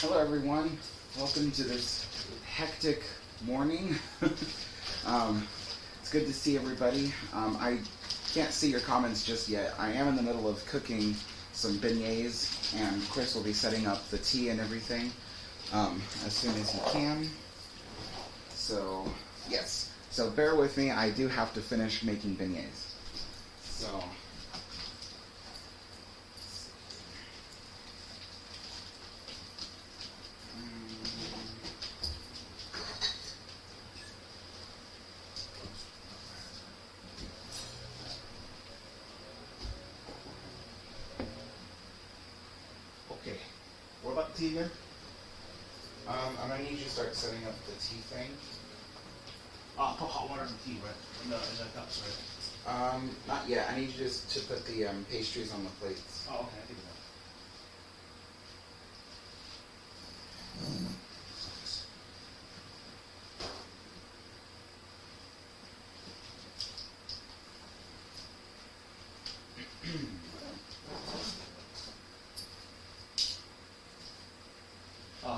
Hello everyone, welcome to this hectic morning. It's good to see everybody. I can't see your comments just yet. I am in the middle of cooking some beignets, and Kris will be setting up the tea and everything as soon as he can. So, yes. So bear with me, I do have to finish making beignets. So... Okay. What about the tea again? I'm gonna need you to start setting up the tea thing. Put hot water in the tea, right? In the cups, right? Not yet. I need you just to put the pastries on the plates. Oh, okay. I think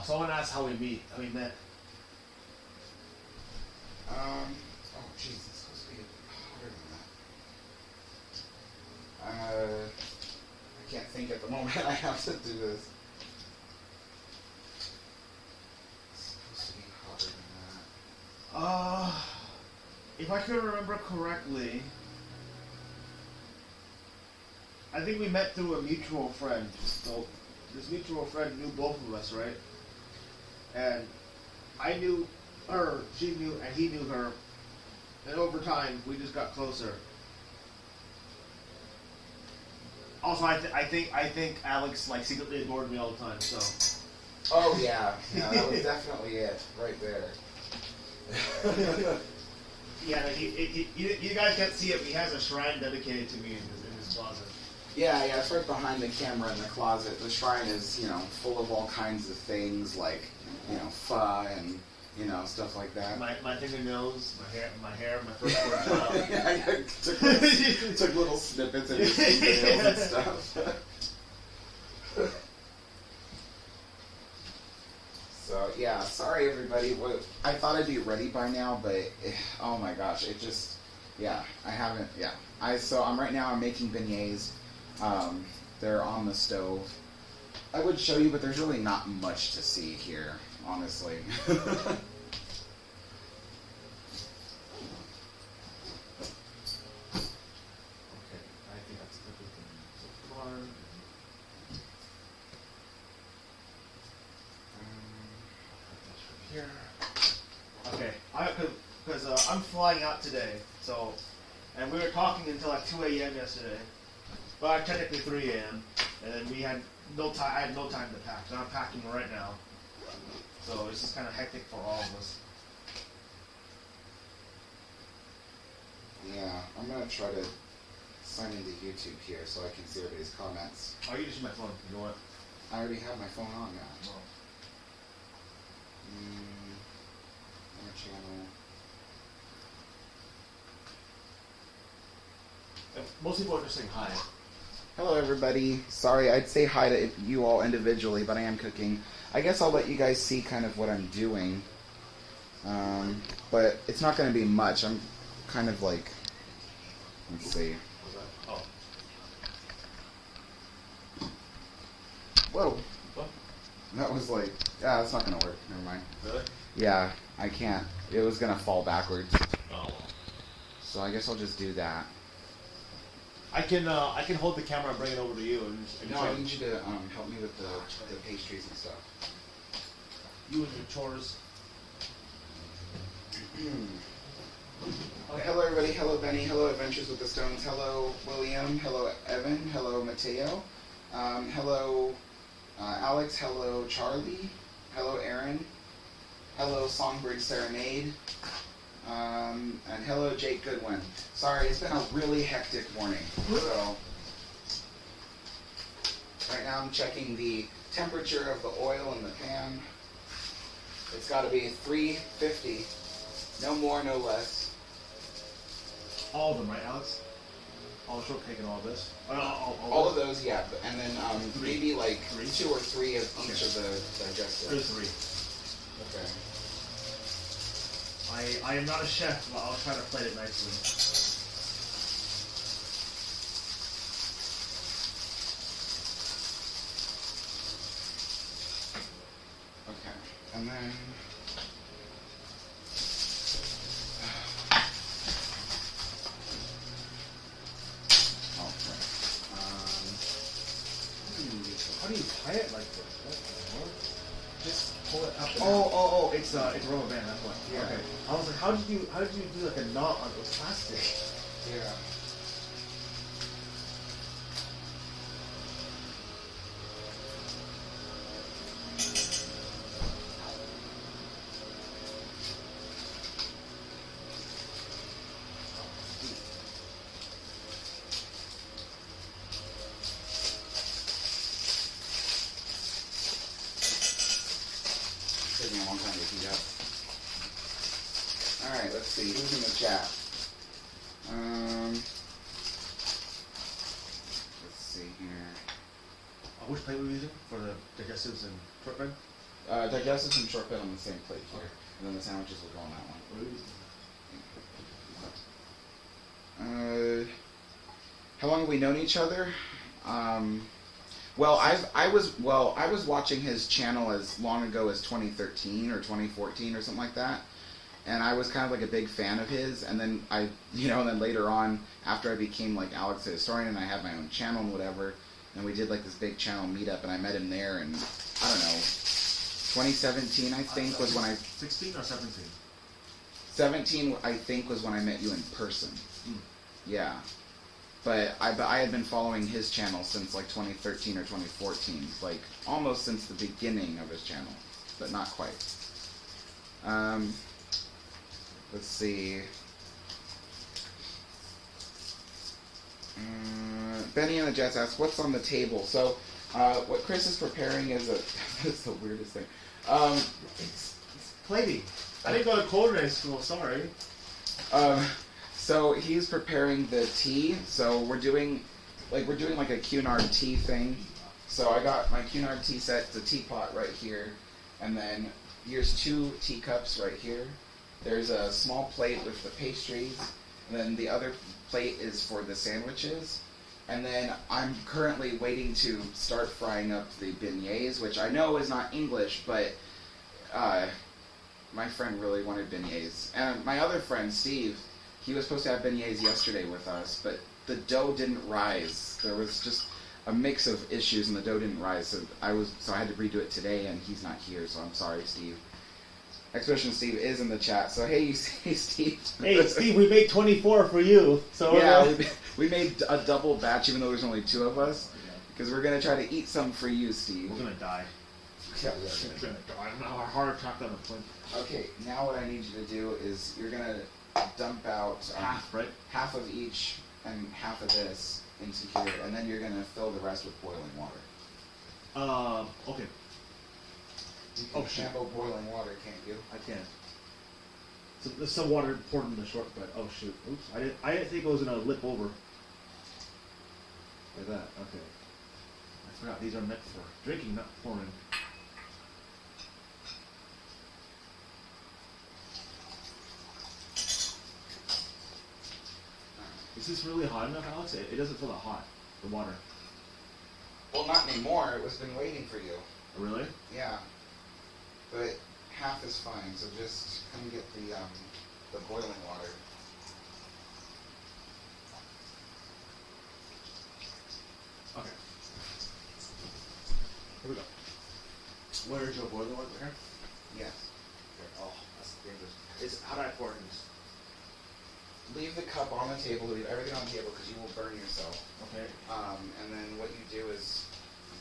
someone asked how we met. Oh, jeez, it's supposed to be harder than that. I can't think at the moment. I have to do this. It's supposed to be harder than that. If I can remember correctly, I think we met through a mutual friend. So this mutual friend knew both of us, right? And I knew her, she knew, and he knew her. And over time, we just got closer. Also, I think Alex like secretly adored me all the time. So. Oh yeah, that was definitely it, right there. Yeah, you guys can't see it, but he has a shrine dedicated to me in his closet. Yeah, it's right behind the camera in the closet. The shrine is, full of all kinds of things like, pho and, stuff like that. My fingernails, my hair, my firstborn child. Yeah, I took little snippets of his fingernails and stuff. So, yeah, sorry everybody. I thought I'd be ready by now, but, oh my gosh, it just, I haven't, I'm right now, I'm making beignets. They're on the stove. I would show you, but there's really not much to see here, honestly. Okay, I think that's everything so far. Here. Okay, because I'm flying out today, and we were talking until like 2 a.m. yesterday. Well, technically 3 a.m. and then we had no time. I had no time to pack. So I'm packing right now. So it's just kind of hectic for all of us. Yeah, I'm gonna try to sign into YouTube here so I can see everybody's comments. Oh, you just use my phone. You know what? I already have my phone on now. Oh. More channel. Most people are just saying hi. Hello everybody. Sorry, I'd say hi to you all individually, but I am cooking. I guess I'll let you guys see kind of what I'm doing. But it's not going to be much. I'm kind of like, let's see. Oh. Whoa. What? That was like, that's not going to work. Never mind. Really? Yeah, I can't. It was going to fall backwards. Oh. So I guess I'll just do that. I can hold the camera and bring it over to you. No, I need you to help me with the pastries and stuff. You and your chores. Okay. Hello everybody, hello Benny, hello Adventures with the Stones, hello William, hello Evan, hello Mateo, hello Alex, hello Charlie, hello Aaron, hello Songbird Serenade, and hello Jake Goodwin. Sorry, it's been a really hectic morning, so right now I'm checking the temperature of the oil in the pan. It's got to be 350, no more, no less. All of them, right, Alex? All the shortcake and all this. All of those, yeah. And then maybe like Three? 2 or 3 of each of the digestives. There's 3. Okay. I am not a chef, but I'll try to plate it nicely. Okay. And then. How do you tie it like this? What? Just pull it up. Oh! It's a rubber band. That's why. Yeah. Okay. I was like, how did you do like a knot on those plastic? Yeah. Took me a long time to heat up. Alright, let's see. Who's in the chat? Let's see here. Which plate were we using for the digestives and shortbread? Digestives and shortbread on the same plate here. Okay. And then the sandwiches will go on that one. What are we using? How long have we known each other? Well, I was watching his channel as long ago as 2013 or 2014 or something like that, and I was kind of like a big fan of his. And then and then later on, after I became like Alex the Historian, and I had my own channel and whatever, and we did like this big channel meetup, and I met him there, and I don't know, 2017 I think was when 16 or 17? 17 I think was when I met you in person. Mm. Yeah. But I had been following his channel since like 2013 or 2014, like almost since the beginning of his channel, but not quite. Let's see. Benny and the Jets asks, "What's on the table?" So, what Kris is preparing is that's the weirdest thing. It's plating. I didn't go to culinary school. Sorry. So he's preparing the tea. So we're doing like a Cunard tea thing. So I got my Cunard tea set. It's a teapot right here, and then here's 2 teacups right here. There's a small plate with the pastries, and then the other plate is for the sandwiches. And then I'm currently waiting to start frying up the beignets, which I know is not English, but my friend really wanted beignets, and my other friend Steve. He was supposed to have beignets yesterday with us, but the dough didn't rise. There was just a mix of issues, and the dough didn't rise. So I had to redo it today, and he's not here. So I'm sorry, Steve. Expression Steve is in the chat. So hey Steve. Hey Steve, we made 24 for you. So yeah, we made a double batch, even though there's only 2 of us, because we're gonna try to eat some for you, Steve. We're gonna die. Yeah, We're gonna die. I don't know how hard attack on the plane. Okay, now what I need you to do is you're gonna dump out half, right? Half of each and half of this into here, and then you're gonna fill the rest with boiling water. Okay. You can handle boiling water, can't you? I can. So there's some water poured in the shortbread. Oh shoot! Oops! I didn't think it was gonna lip over. Like that. Okay. I forgot these are meant for drinking, not pouring. Is this really hot enough, Alex? It doesn't feel that hot, the water. Well, not anymore. It was been waiting for you. Really? Yeah. But half is fine, so just come get the boiling water. Okay. Here we go. Where is your boiling water? Here? Yes. Okay. Oh, that's dangerous. How do I pour it in this? Leave the cup on the table, leave everything on the table, because you will burn yourself. Okay. And then what you do is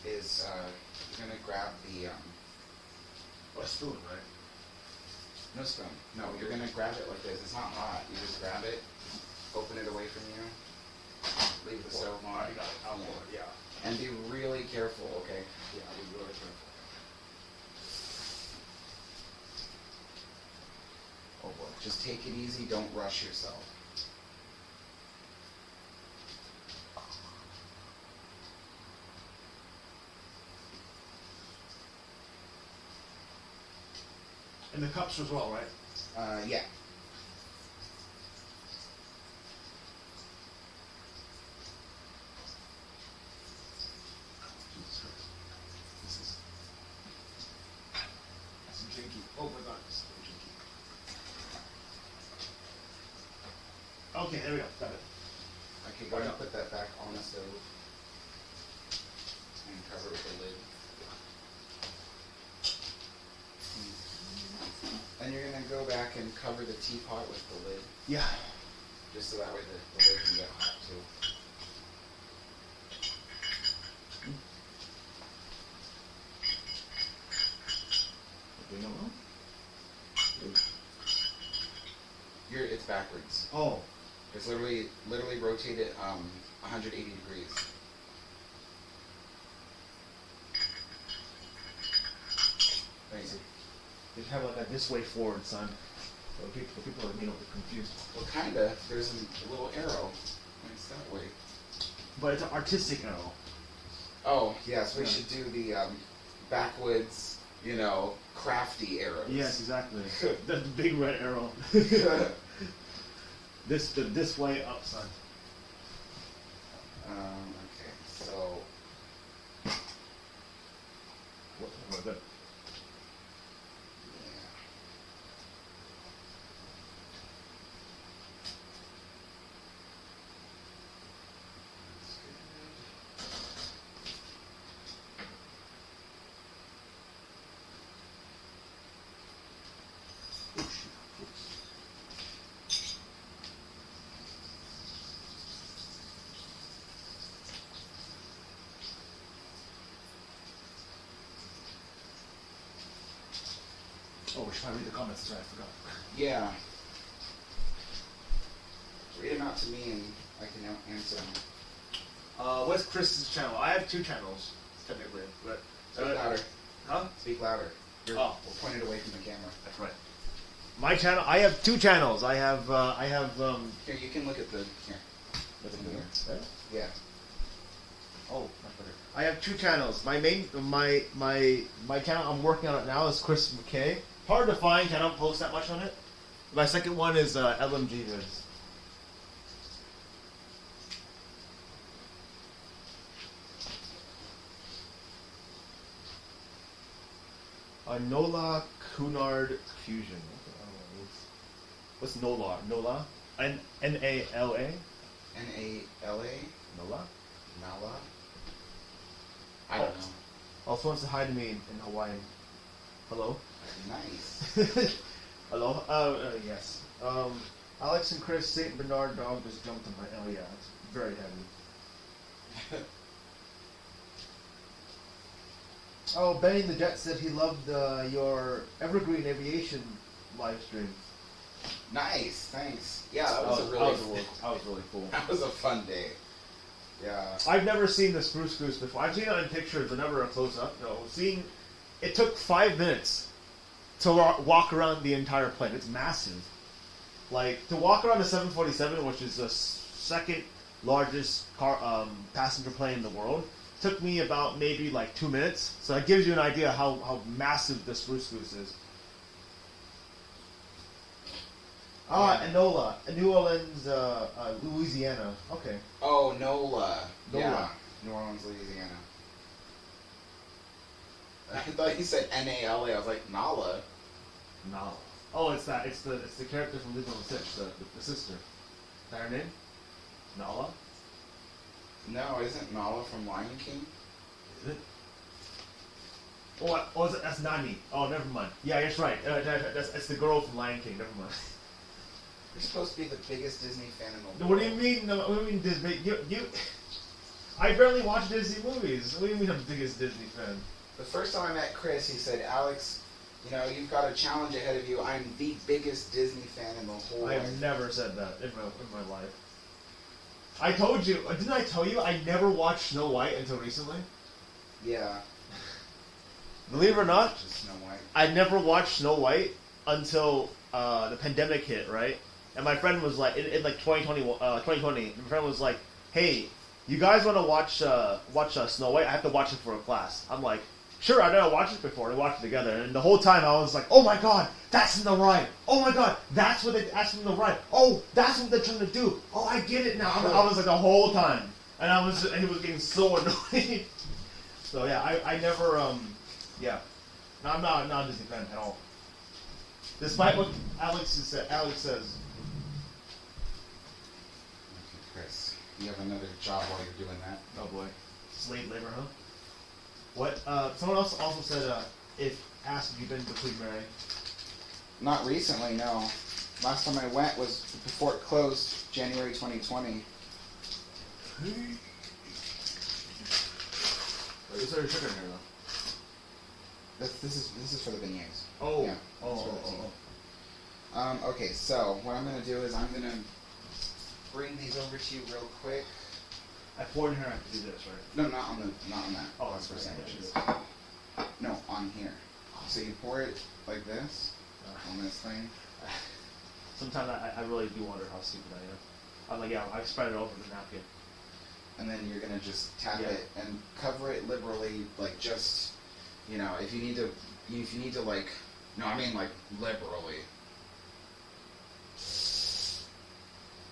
you're gonna grab the a spoon, right? no spoon. No, you're gonna grab it like this. It's not hot. You just grab it, open it away from you, leave the stove on. I got it. I'll pour it. Yeah. And be really careful, okay? Yeah, I'll be really careful. Oh boy. Just take it easy. Don't rush yourself. And the cups as well, right? Yeah. Jesus Christ. This is some jinky. Oh my god, this is so jinky. Okay, there we go. Got it. Okay, go ahead and put that back on the stove. And cover it with the lid. And you're gonna go back and cover the teapot with the lid, Yeah. just so that way the lid can get hot too. Doing it wrong? It's backwards. Oh. It's literally rotate it 180 degrees. Crazy. They have like a this way forward sign. So people like me don't get confused. Well, kinda. There's a little arrow. It's that way. But it's an artistic arrow. Oh, yes, we Yeah. should do the backwoods, crafty arrows. Yes, exactly. The big red arrow. This way up sign. Okay, so What the? yeah. That's good. Oh shoot. Oops. Oh, we should probably read the comments. Sorry, I forgot. Yeah. Read them out to me and I can answer them. What's Chris's channel? I have two channels, technically, but Speak louder. huh? Speak louder. We're Oh. pointed away from the camera. That's right. My channel. I have two channels. I have. Here, you can look at the here. There? Yeah. Oh, much better. I have two channels. My channel I'm working on it now is Kris McKay. Hard to find. I don't post that much on it. My second one is LMG Vids. Nola Cunard Fusion. What's Nola? Nola? N-A-L-A? N-A-L-A? Nola? Nala? I don't know. Also wants to hi to me in Hawaiian. Hello? Nice. Hello? Yes. Alex and Kris, St. Bernard dog just jumped on my... Oh yeah, it's very heavy. Oh, Benny the Jet said he loved your Evergreen Aviation live stream. Nice, thanks. Yeah, that was really cool. That was a fun day. Yeah. I've never seen the Spruce Boost before. I've seen it in pictures, but never a close up. No, it took 5 minutes to walk around the entire plane. It's massive. Like to walk around the 747, which is the second largest passenger plane in the world, took me about maybe like 2 minutes. So that gives you an idea how massive the Spruce Boost is. Enola, New Orleans, Louisiana. Okay. Oh, NOLA. NOLA. Yeah. New Orleans, Louisiana. I thought you said N-A-L-A. I was like, Nala. Nala. Oh, it's that. It's the character from Lilo and Stitch, the sister. Is that her name? Nala? No, isn't Nala from Lion King? Is it? Oh, that's Nani. Oh, never mind. Yeah, you're right. That's the girl from Lion King. Never mind. You're supposed to be the biggest Disney fan in the world. What do you mean? No, what do you mean Disney? You. I barely watch Disney movies. What do you mean I'm the biggest Disney fan? The first time I met Kris, he said, Alex, you've got a challenge ahead of you. I'm the biggest Disney fan in the whole I have world. never said that in my life. I told you. Didn't I tell you I never watched Snow White until recently? Yeah. Believe it or not, Just Snow White. I never watched Snow White until the pandemic hit, right? And my friend was like, in like 2020, my friend was like, hey, you guys want to watch Snow White? I have to watch it for a class. I'm like, sure, I never watched it before. We watched it together, and the whole time I was like, "Oh my god, that's in the right. Oh my god, that's in the right. Oh, that's what they're trying to do. Oh, I get it now." I was like the whole time, and he was getting so annoyed. So yeah, I never yeah, no, I'm not a Disney fan at all. Despite what Alex says. Okay, Chris, you have another job while you're doing that. Oh boy, slave labor, huh? What? Someone else also said asked if you've been to Queen Mary. Not recently, no. Last time I went was before it closed, January 2020. Is there sugar in here though? This is for the beignets. Oh. Yeah. Okay, so what I'm gonna do is I'm gonna bring these over to you real quick. I poured in here. I have to do this, right? No, not on that. Oh, that's for right, sandwiches. No, on here. So you pour it like this on this thing. Sometimes I really do wonder how stupid I am. I'm like, yeah, I spread it over the napkin. And then you're gonna just tap Yeah. it and cover it liberally, like just, you know, if you need to like, no, I mean like liberally.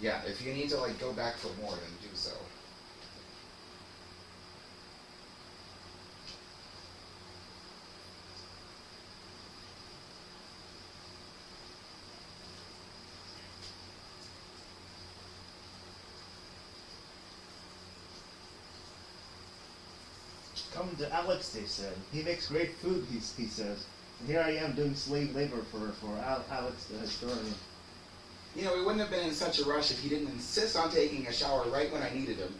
Yeah, if you need to like go back for more, then do so. Come to Alex, they said. He makes great food, he says. And here I am doing slave labor for Alex, the historian. You know, we wouldn't have been in such a rush if he didn't insist on taking a shower right when I needed him.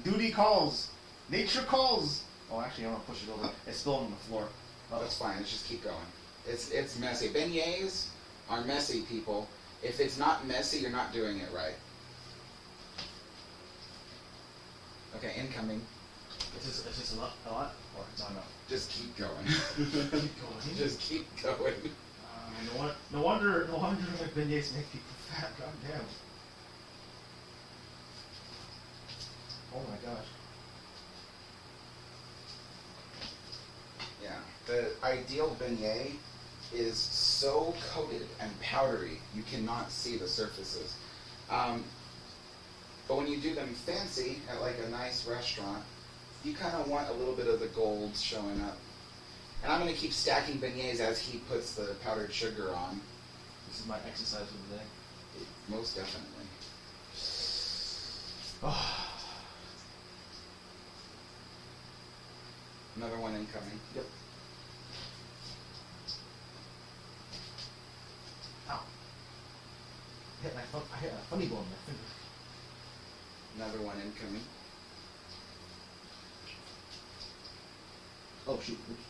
Duty calls. Nature calls. Oh, actually, I'm going to push it over. It's still on the floor. That's fine, let's just keep going. It's messy. Beignets are messy, people. If it's not messy, you're not doing it right. Okay, incoming. Is this a lot? Or it's not enough? Just keep going. Keep going. Just keep going. No wonder like beignets make people fat. God damn. Oh my gosh. Yeah. The ideal beignet is so coated and powdery you cannot see the surfaces. But when you do them fancy at like a nice restaurant, you kind of want a little bit of the gold showing up. And I'm going to keep stacking beignets as he puts the powdered sugar on. This is my exercise for the day. Most definitely. Another one incoming. Yep. Ow. I hit a funny bone in my finger. Another one incoming. Oh shoot. Oops.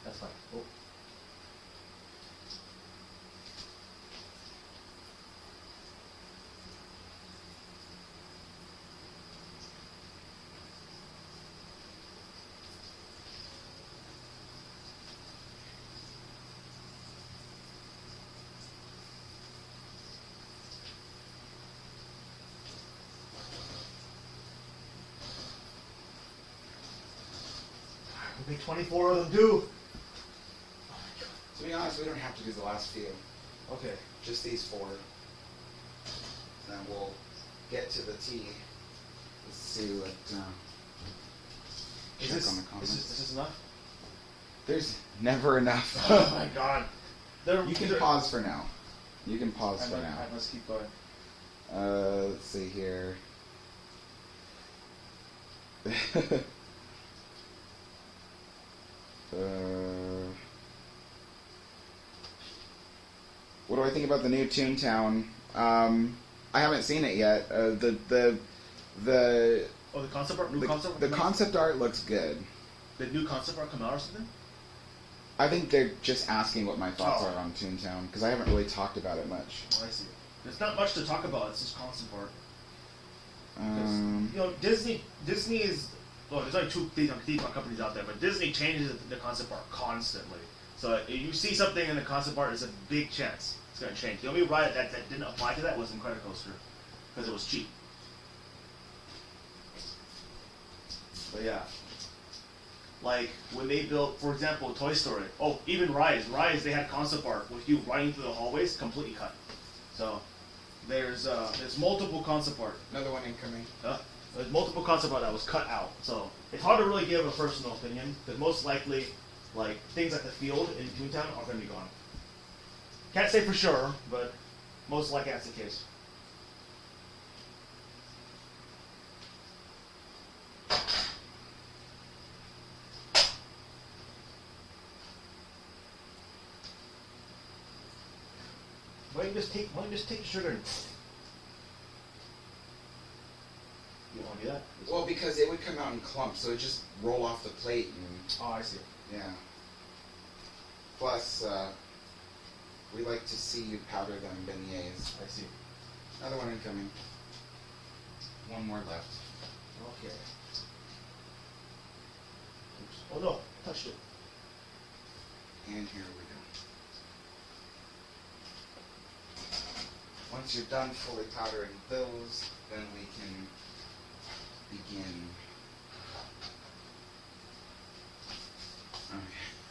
That's fine. Oh. We'll make 24 of them too. To be honest, we don't have to do the last few. Okay. Just these 4. And then we'll get to the tea. Let's see what... Is check this, on the comments. is this enough? There's never enough. Oh my god. You can pause for now. You can pause for now. I must keep going. Let's see here. What do I think about the new Toontown? I haven't seen it yet. The Oh, the concept art? the concept art looks good. The new concept art come out or something? I think they're just asking what my thoughts are on Toontown, because I haven't really talked about it much. Oh, I see. There's not much to talk about. It's just concept art. You know, Disney is... Well, there's only two theme park companies out there, but Disney changes the concept art constantly. So if you see something in the concept art, there's a big chance it's going to change. The only ride that didn't apply to that was Incredicoaster, because it was cheap. But yeah. Like, when they built, for example, Toy Story. Oh, even Rise. Rise, they had concept art with you running through the hallways, completely cut. So, there's multiple concept art. Another one incoming. There's multiple concept art that was cut out. So, it's hard to really give a personal opinion, because most likely, like, things like the field in Toontown are going to be gone. Can't say for sure, but most likely that's the case. Why don't you just take the sugar and... You don't want to do that? Well, because it would come out in clumps, so it just roll off the plate and... Oh, I see. Yeah. Plus, we like to see you powder them beignets. I see. Another one incoming. One more left. Okay. Oops. Oh no, I touched it. And here we go. Once you're done fully powdering those, then we can begin.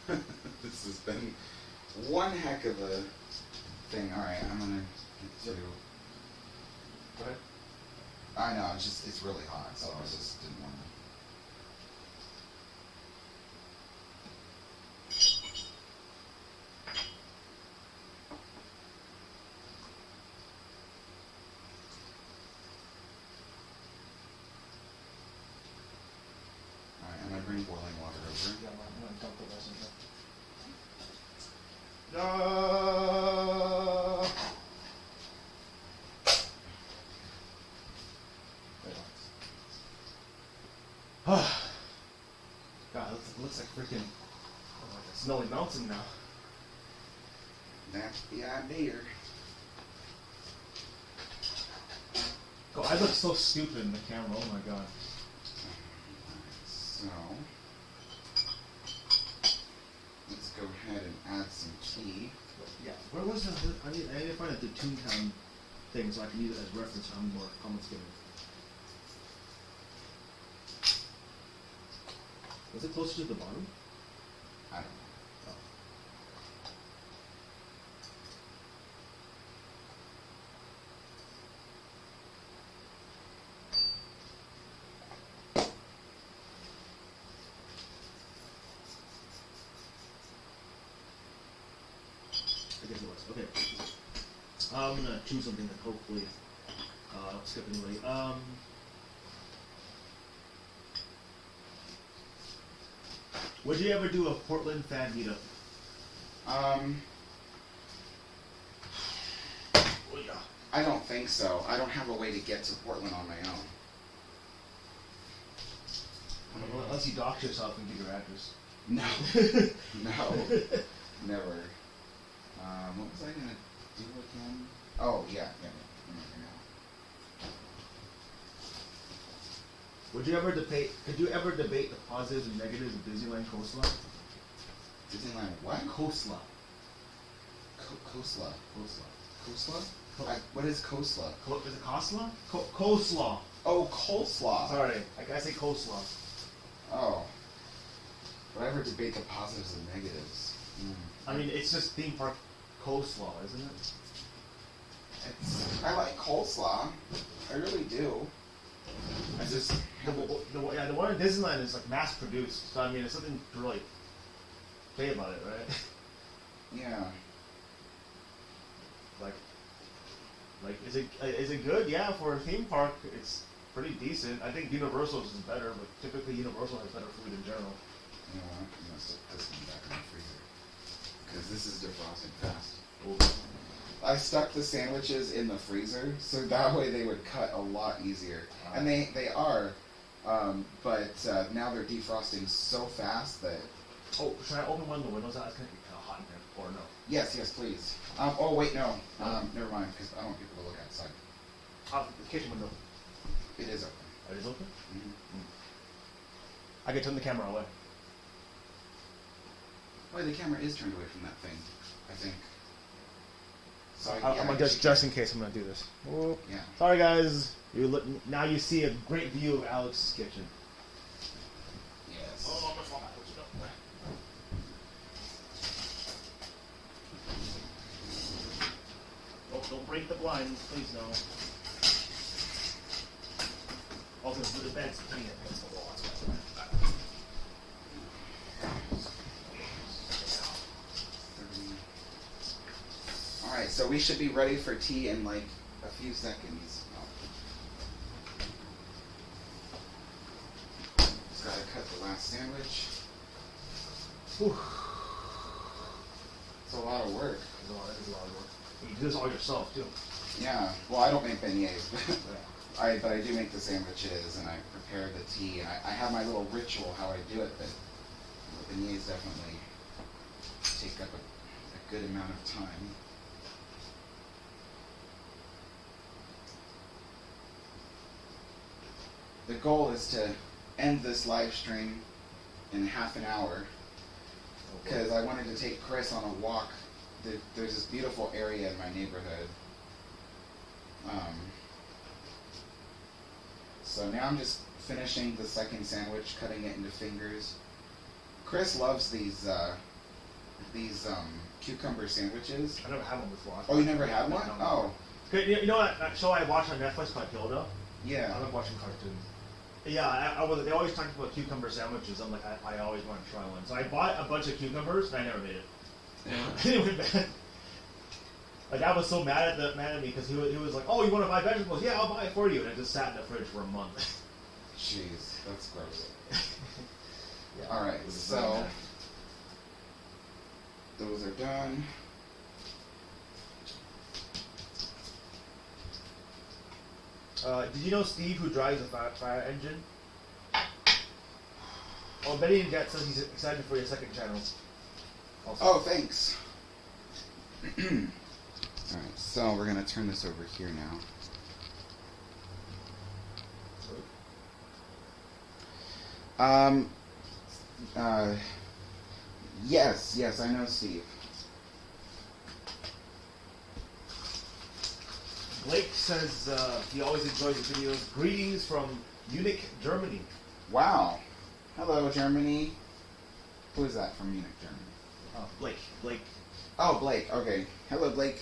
Okay. This has been one heck of a thing. Alright, I'm gonna get to... Go ahead. I know, it's really hot, so I just didn't want to... Bring boiling water over. Yeah, I'm gonna dump the rest in here. God, it looks like freaking like a snowy mountain now. That's the idea. Oh, I look so stupid in the camera. Oh my god. So, let's go ahead and add some tea. Yeah, where was the? I need to find the Toontown thing so I can use it as reference for how more comments given. Was it closer to the bottom? I don't know. Oh. I guess it was. Okay. I'm gonna choose something that hopefully I don't skip anybody. Would you ever do a Portland fan meetup? Oh yeah. I don't think so. I don't have a way to get to Portland on my own. Unless you dox yourself and give your address. No. No. Never. What was I gonna do again? Oh, yeah. Would you ever debate? Could you ever debate the positives and negatives of Disneyland Coleslaw? Disneyland what? Coleslaw. Coleslaw. Coleslaw. Coleslaw? What is coleslaw? Is it coleslaw? Coleslaw. Oh, coleslaw. Sorry, I say coleslaw. Oh. Would I ever debate the positives and negatives? I mean, it's just theme park coleslaw, isn't it? I like coleslaw. I really do. I just the one in Disneyland is like mass produced, so I mean, it's something to really say about it, right? Yeah. Like, is it good? Yeah, for a theme park, it's pretty decent. I think Universal's is better, but typically Universal has better food in general. You know what? I'm gonna stick this one back in the freezer because this is defrosting fast. Ooh. I stuck the sandwiches in the freezer so that way they would cut a lot easier, and they are, but now they're defrosting so fast that. Oh, should I open one of the windows out? It's gonna be kind of hot in here, or no? Yes, please. Oh wait, no. Never mind, because I don't want people to look outside. The kitchen window. It is open. Oh, it is open? Mm-hmm. I can turn the camera away. Wait, the camera is turned away from that thing, I think. So I'm gonna just in case I'm gonna do this. Yeah. Sorry guys. Now you see a great view of Alex's kitchen. Don't break the blinds, please no. Also, for the bed's clean against the wall. Alright, so we should be ready for tea in like a few seconds. Just gotta cut the last sandwich. Whew. It's a lot of work. It's a lot of work. You do this all yourself, too. Yeah, well, I don't make beignets, but I do make the sandwiches, and I prepare the tea, and I have my little ritual how I do it, but the beignets definitely take up a good amount of time. The goal is to end this live stream in half an hour, because I wanted to take Kris on a walk. There's this beautiful area in my neighborhood. So now I'm just finishing the second sandwich, cutting it into fingers. Kris loves these cucumber sandwiches. I never had one before. Oh, you never had one? No. Oh. You know that show I watched on Netflix called Hilda? Yeah. I love watching cartoons. Yeah, they always talked about cucumber sandwiches. I'm like, I always want to try one. So I bought a bunch of cucumbers, and I never made it. It went bad. Like, I was so mad at me, because he was like, oh, you want to buy vegetables? Yeah, I'll buy it for you. And it just sat in the fridge for a month. Jeez, that's gross. Yeah, Alright, so those are done. Did you know Steve, who drives a fire engine? Oh, Betty and Jet says he's excited for your second channel. Also. Oh, thanks. Alright, so we're going to turn this over here now. Yes, I know Steve. Blake says he always enjoys the videos. Greetings from Munich, Germany. Wow. Hello, Germany. Who is that from Munich, Germany? Blake. Oh, Blake. Okay. Hello, Blake.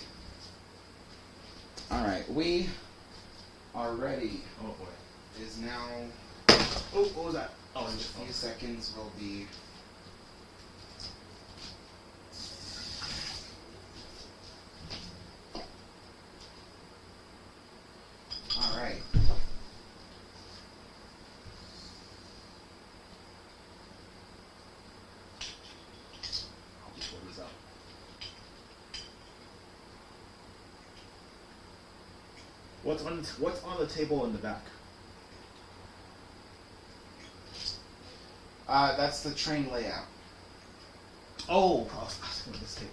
Alright, we are ready. Oh, boy. Is now... Oh, what was that? Oh, in a few seconds will be... Alright. What is up? What's on the table in the back? That's the train layout. Oh, I was going to this table.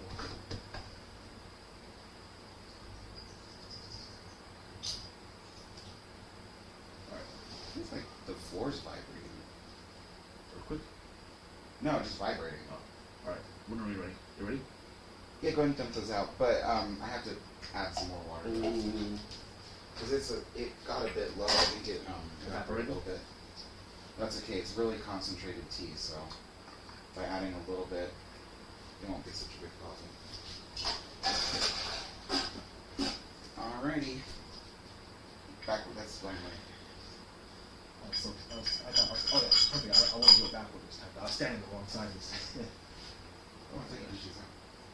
Alright. It's like the floor's vibrating. Real quick. No, just vibrating. Oh, alright. When are we ready? You ready? Yeah, go ahead and dump those out. But I have to add some more water. Because it got a bit low. I think it evaporated a little bit. That's okay. It's really concentrated tea, so by adding a little bit, it won't be such a big problem. Alrighty. Backward. That's fine, right? Oh, yeah, perfect. I want to do it backwards this time. I was standing the wrong side. Oh, I think you should.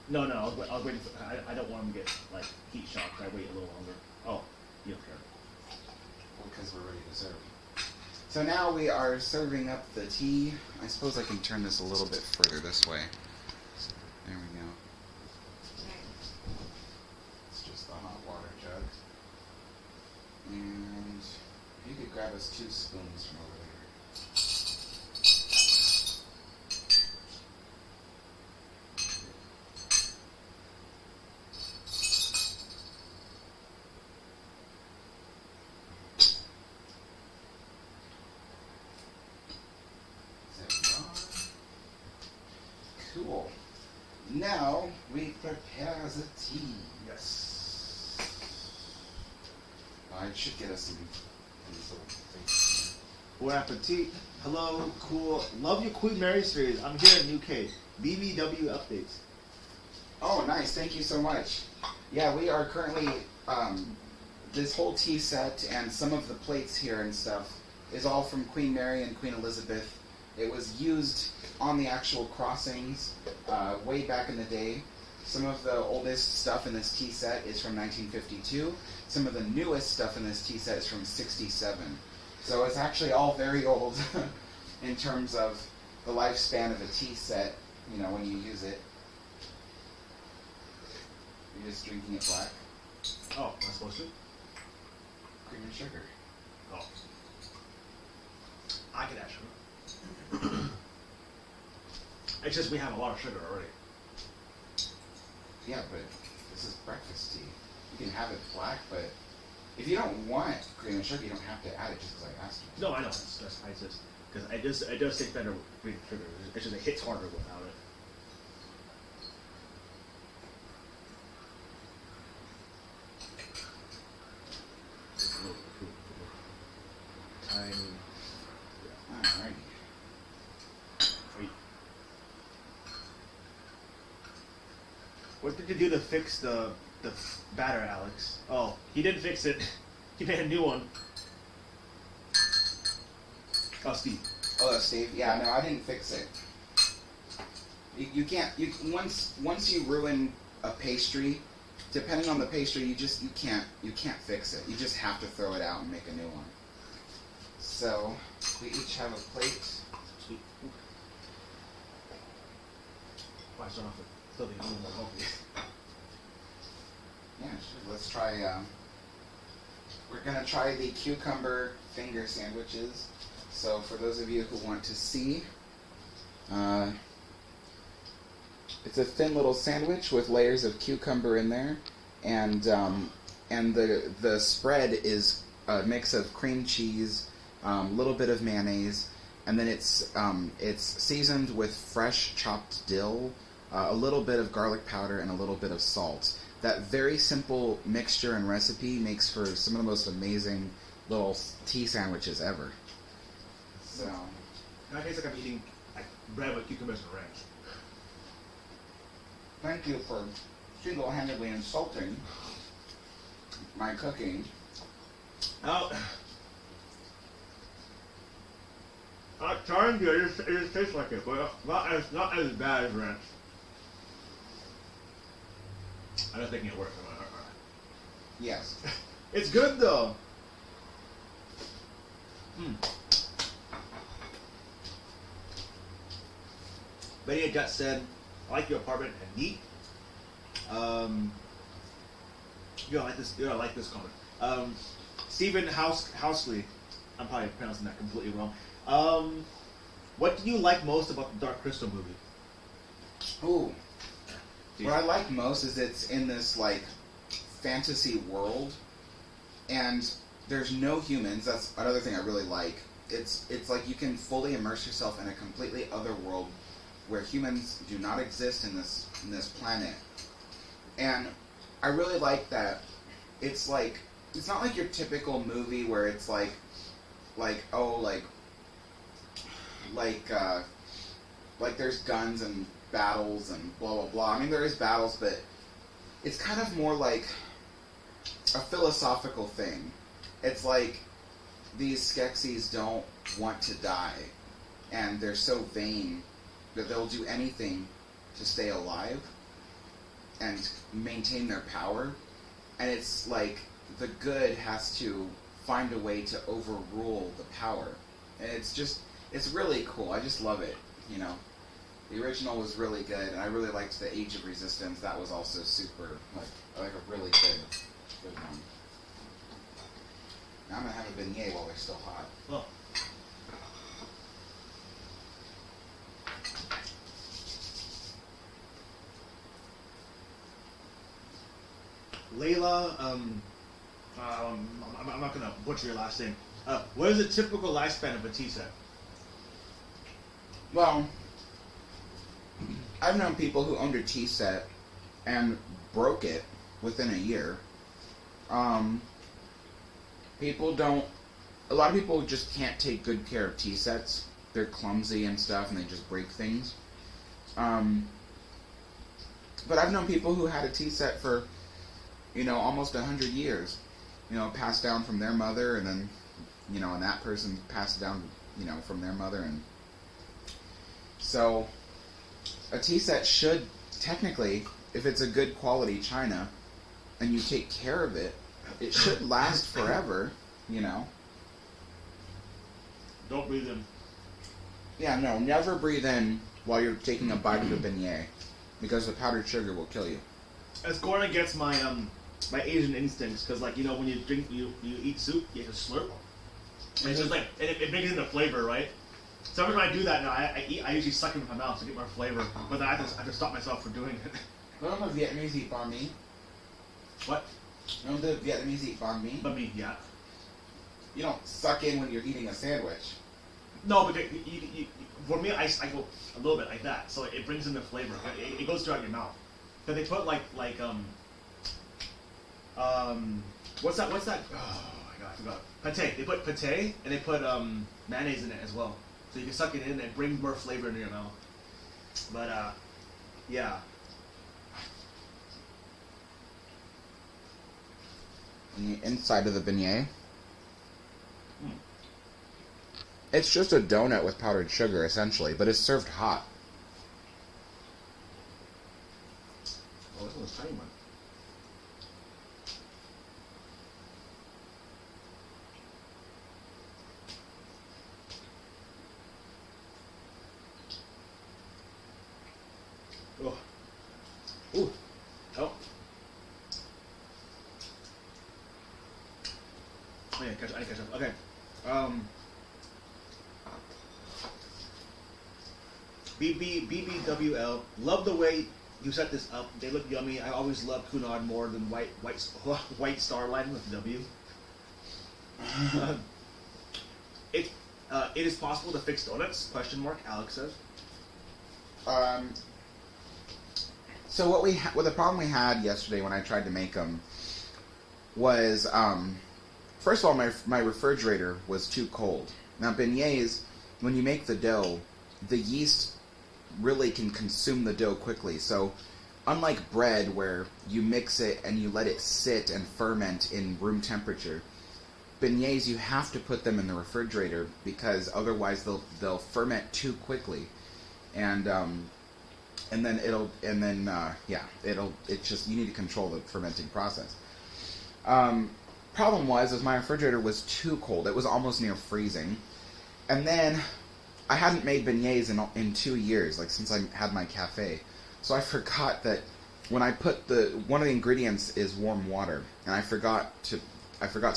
No, I was waiting for. I don't want him to get like heat shocked. I wait a little longer. Oh, you don't care. Well, because we're ready to serve. So now we are serving up the tea. I suppose I can turn this a little bit further this way. There we go. It's just the hot water jug. And you could grab us 2 spoons from over there. Cool. Now we prepare the tea. Yes. I should get us some these little things. Bon appetit. Hello, cool. Love your Queen Mary series. I'm here in UK. BBW updates. Oh, nice. Thank you so much. Yeah, we are currently, this whole tea set and some of the plates here and stuff is all from Queen Mary and Queen Elizabeth. It was used on the actual crossings way back in the day. Some of the oldest stuff in this tea set is from 1952. Some of the newest stuff in this tea set is from 67. So it's actually all very old in terms of the lifespan of a tea set, you know, when you use it. You're just drinking it black. Oh, am I supposed to? Cream and sugar. Oh. I can add sugar. It's just we have a lot of sugar already. Yeah, but this is breakfast tea. You can have it black, but if you don't want cream and sugar, you don't have to add it just because I asked you. No, I know. I just because it does taste better with green sugar. It's just it hits harder without it. Tiny. Alrighty. Wait. What did you do to fix the batter, Alex? Oh, he didn't fix it. He made a new one. Oh, Steve. Oh, Steve. Yeah, no, I didn't fix it. You can't. Once you ruin a pastry, depending on the pastry, you can't fix it. You just have to throw it out and make a new one. So we each have a plate. Sweet. Why start off with something a little more healthy? Yeah, sure. Let's try. We're gonna try the cucumber finger sandwiches. So for those of you who want to see, it's a thin little sandwich with layers of cucumber in there, and the spread is a mix of cream cheese, a little bit of mayonnaise, and then it's seasoned with fresh chopped dill, a little bit of garlic powder, and a little bit of salt. That very simple mixture and recipe makes for some of the most amazing little tea sandwiches ever. So, Now it tastes like I'm eating like bread with cucumbers and ranch. thank you for single-handedly insulting my cooking. Oh. Not trying to, it just tastes like it, but not as bad as ranch. I'm just thinking it works. Yes. It's good though. Betty just said, I like your apartment and neat. You're gonna like this comment. Stephen Housley, I'm probably pronouncing that completely wrong. What do you like most about the Dark Crystal movie? Ooh. What I like most is it's in this, like, fantasy world, and there's no humans. That's another thing I really like. It's like you can fully immerse yourself in a completely other world where humans do not exist in this planet. And I really like that it's not like your typical movie where it's like there's guns and battles and blah blah blah. I mean, there is battles, but it's kind of more like a philosophical thing. It's like these Skeksis don't want to die, and they're so vain that they'll do anything to stay alive and maintain their power. And it's like the good has to find a way to overrule the power. And it's really cool. I just love it, you know. The original was really good, and I really liked the Age of Resistance. That was also super, like a really good one. Now I'm gonna have a beignet while they're still hot. Well. Layla, I'm not gonna butcher your last name. What is the typical lifespan of a tea set? Well, I've known people who owned a tea set and broke it within a year. A lot of people just can't take good care of tea sets. They're clumsy and stuff, and they just break things. But I've known people who had a tea set for almost 100 years, passed down from their mother, and then, and that person passed down, from their mother, and so a tea set should technically, if it's a good quality china, and you take care of it, it should last forever, Don't breathe in. Yeah, no, never breathe in while you're taking a bite of a beignet, because the powdered sugar will kill you. It's going against my my Asian instincts, because when you eat soup, you have to slurp. And it's just it brings in the flavor, right? So every time I do that now, I usually suck it with my mouth to get more flavor, but then I have to stop myself from doing it. Remember Vietnamese eat banh mi? What? Remember the Vietnamese eat banh mi? Banh mi, yeah. You don't suck in when you're eating a sandwich. No, but for me, I go a little bit like that, so it brings in the flavor. It goes throughout your mouth. But they put what's that? Oh my god, I forgot. Pate. They put pate and they put mayonnaise in it as well, so you can suck it in and it brings more flavor into your mouth. But yeah. On the inside of the beignet, it's just a donut with powdered sugar, essentially, but it's served hot. Oh, this one's tiny one. Oh. Ooh. Oh. Oh yeah, I catch up. Okay. BBWL. Love the way you set this up. They look yummy. I always love Cunard more than White Star Line with W. It is possible to fix donuts? Question mark. Alex says. So what the problem we had yesterday when I tried to make them was, first of all, my refrigerator was too cold. Now beignets, when you make the dough, the yeast really can consume the dough quickly. So unlike bread where you mix it and you let it sit and ferment in room temperature, beignets you have to put them in the refrigerator because otherwise they'll ferment too quickly, and then it's just, you need to control the fermenting process. Problem was my refrigerator was too cold. It was almost near freezing, and then I hadn't made beignets in 2 years, since I had my cafe. So I forgot that when I put one of the ingredients is warm water, and I forgot to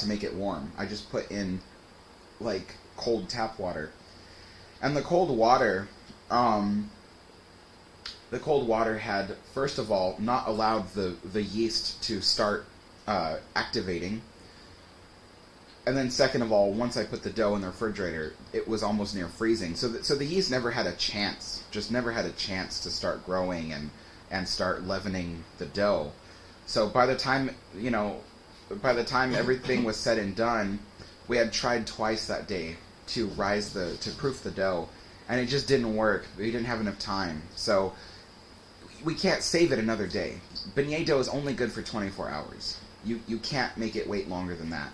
make it warm. I just put in cold tap water, and the cold water had, first of all, not allowed the yeast to start activating. And then second of all, once I put the dough in the refrigerator, it was almost near freezing. So the yeast never had a chance to start growing and start leavening the dough. So by the time everything was said and done, we had tried twice that day to proof the dough, and it just didn't work. We didn't have enough time. So we can't save it another day. Beignet dough is only good for 24 hours. You can't make it wait longer than that.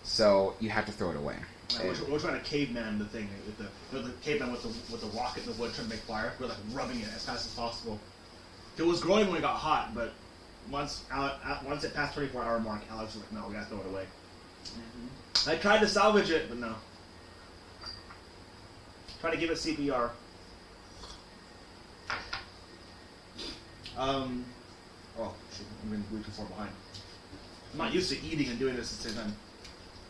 So you have to throw it away. We're trying to caveman the thing with the caveman with the rocket in the wood trying to make fire. We're rubbing it as fast as possible. It was growing when it got hot, but once it passed 24-hour mark, Alex was like, "No, we gotta throw it away." Mm-hmm. I tried to salvage it, but no. Try to give it CPR. Oh, shoot, I'm going way too far behind. I'm not used to eating and doing this at the same time.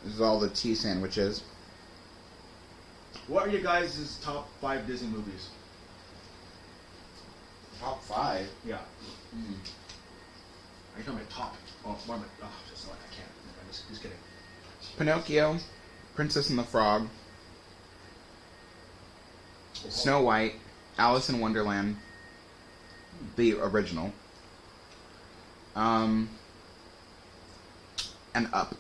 This is all the tea sandwiches. What are your guys' top 5 Disney movies? Top 5? Yeah. Mm. Are you talking about top? Oh, one of my, just like I can't. I'm just kidding. Pinocchio, Princess and the Frog, Snow White, Alice in Wonderland, the original, and Up.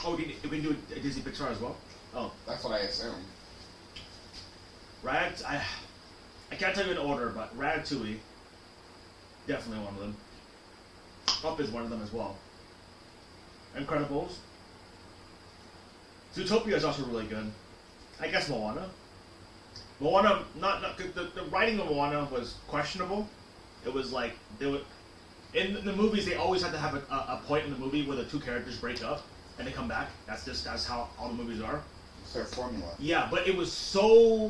Oh, we can do a Disney Pixar as well? Oh. That's what I assume. I can't tell you in order, but Ratatouille, definitely one of them. Up is one of them as well. Incredibles. Zootopia is also really good. I guess Moana. Moana, the writing of Moana was questionable. It was like they would in the movies they always had to have a point in the movie where the two characters break up and they come back. That's how all the movies are. It's their formula. Yeah, but it was so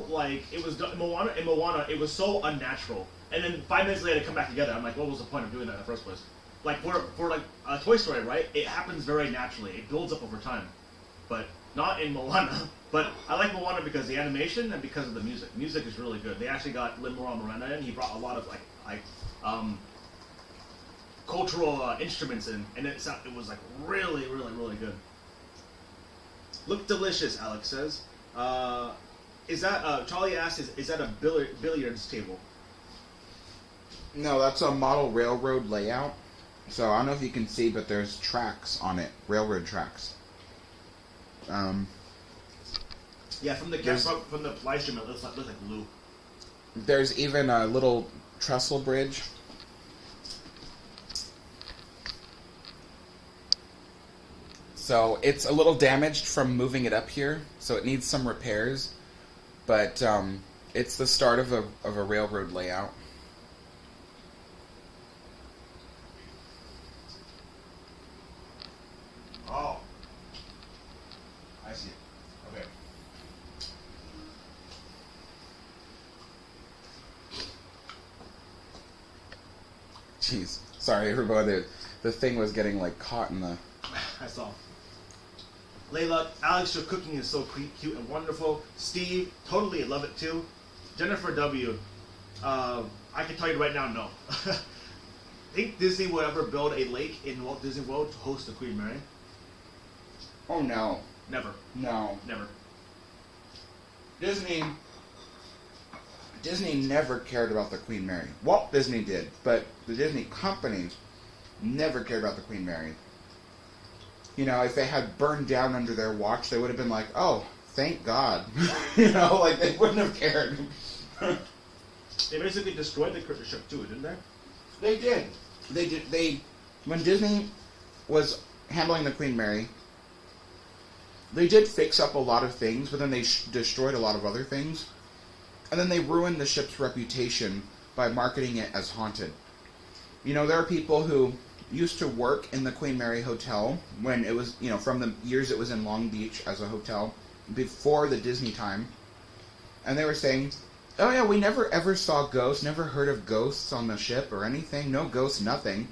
like it was Moana. In Moana, it was so unnatural. And then 5 minutes later, they come back together. I'm like, what was the point of doing that in the first place? Like for like Toy Story, right? It happens very naturally. It builds up over time, but not in Moana. But I like Moana because of the animation and because of the music. Music is really good. They actually got Lin-Manuel Miranda in. He brought a lot of cultural instruments in, and it was like really, really, really good. Look delicious, Alex says. Is that Charlie asked? Is that a billiards table? No, that's a model railroad layout. So I don't know if you can see, but there's tracks on it, railroad tracks. Yeah, from the live stream, it looks like glue. There's even a little trestle bridge. So it's a little damaged from moving it up here, so it needs some repairs. But it's the start of a railroad layout. Oh, I see. Okay. Jeez, sorry everybody. The thing was getting like caught in the. I saw. Layla, Alex, your cooking is so cute and wonderful. Steve, totally love it too. Jennifer W, I can tell you right now, no. Think Disney will ever build a lake in Walt Disney World to host the Queen Mary? Oh no. Never. No. Never. Disney never cared about the Queen Mary. Walt Disney did, but the Disney company never cared about the Queen Mary. You know, if they had burned down under their watch, they would have been like, oh, thank God. You know, like, they wouldn't have cared. They basically destroyed the ship too, didn't they? They did. When Disney was handling the Queen Mary, they did fix up a lot of things, but then they destroyed a lot of other things. And then they ruined the ship's reputation by marketing it as haunted. You know, there are people who used to work in the Queen Mary Hotel when it was, you know, from the years it was in Long Beach as a hotel, before the Disney time. And they were saying, oh yeah, we never ever saw ghosts, never heard of ghosts on the ship or anything, no ghosts, nothing.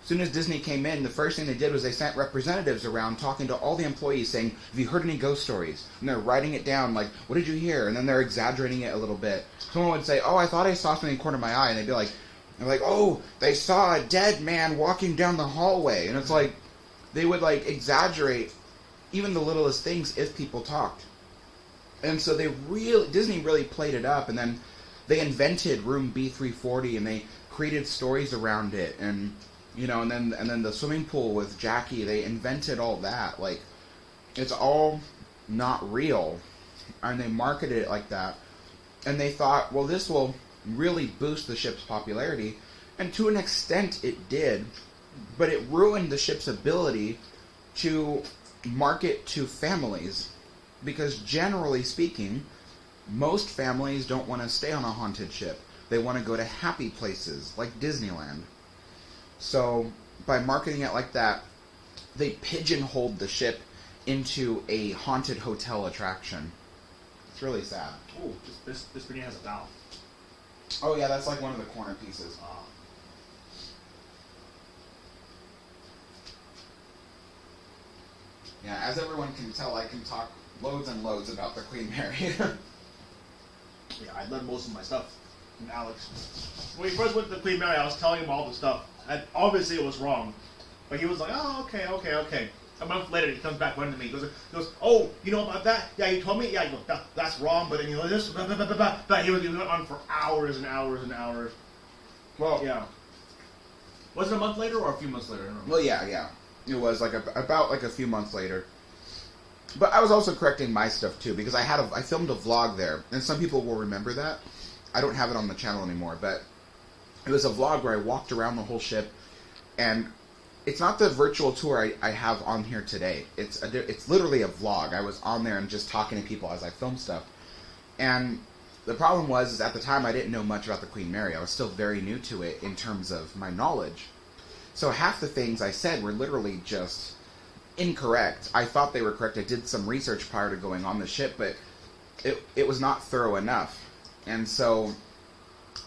As soon as Disney came in, the first thing they did was they sent representatives around talking to all the employees saying, have you heard any ghost stories? And they're writing it down, like, what did you hear? And then they're exaggerating it a little bit. Someone would say, oh, I thought I saw something in the corner of my eye. And they'd be like, oh, they saw a dead man walking down the hallway. And it's like, they would like exaggerate even the littlest things if people talked. And so Disney really played it up, and then they invented Room B340, and they created stories around it, and you know, and then the swimming pool with Jackie, they invented all that. Like, it's all not real, and they marketed it like that, and they thought, well, this will really boost the ship's popularity, and to an extent it did, but it ruined the ship's ability to market to families, because generally speaking, most families don't want to stay on a haunted ship. They want to go to happy places like Disneyland. So by marketing it like that, they pigeonholed the ship into a haunted hotel attraction. It's really sad. Ooh, this beignet has a valve. Oh yeah, that's like one of the corner pieces. Yeah, as everyone can tell, I can talk loads and loads about the Queen Mary. Yeah, I learned most of my stuff from Alex. When we first went to the Queen Mary, I was telling him all the stuff. And obviously it was wrong. But he was like, oh, okay. A month later, he comes back running to me. He goes, oh, you know about that? Yeah, you told me? Yeah, that's wrong, but then you know this, blah, blah, blah, blah, blah. He went on for hours and hours and hours. Well, yeah. Was it a month later or a few months later? I don't know. Well, yeah. It was like about a few months later. But I was also correcting my stuff too, because I filmed a vlog there, and some people will remember that. I don't have it on the channel anymore, but it was a vlog where I walked around the whole ship, and it's not the virtual tour I have on here today. It's literally a vlog. I was on there and just talking to people as I film stuff. And the problem was, is at the time I didn't know much about the Queen Mary. I was still very new to it in terms of my knowledge. So half the things I said were literally just incorrect. I thought they were correct. I did some research prior to going on the ship, but it was not thorough enough. And so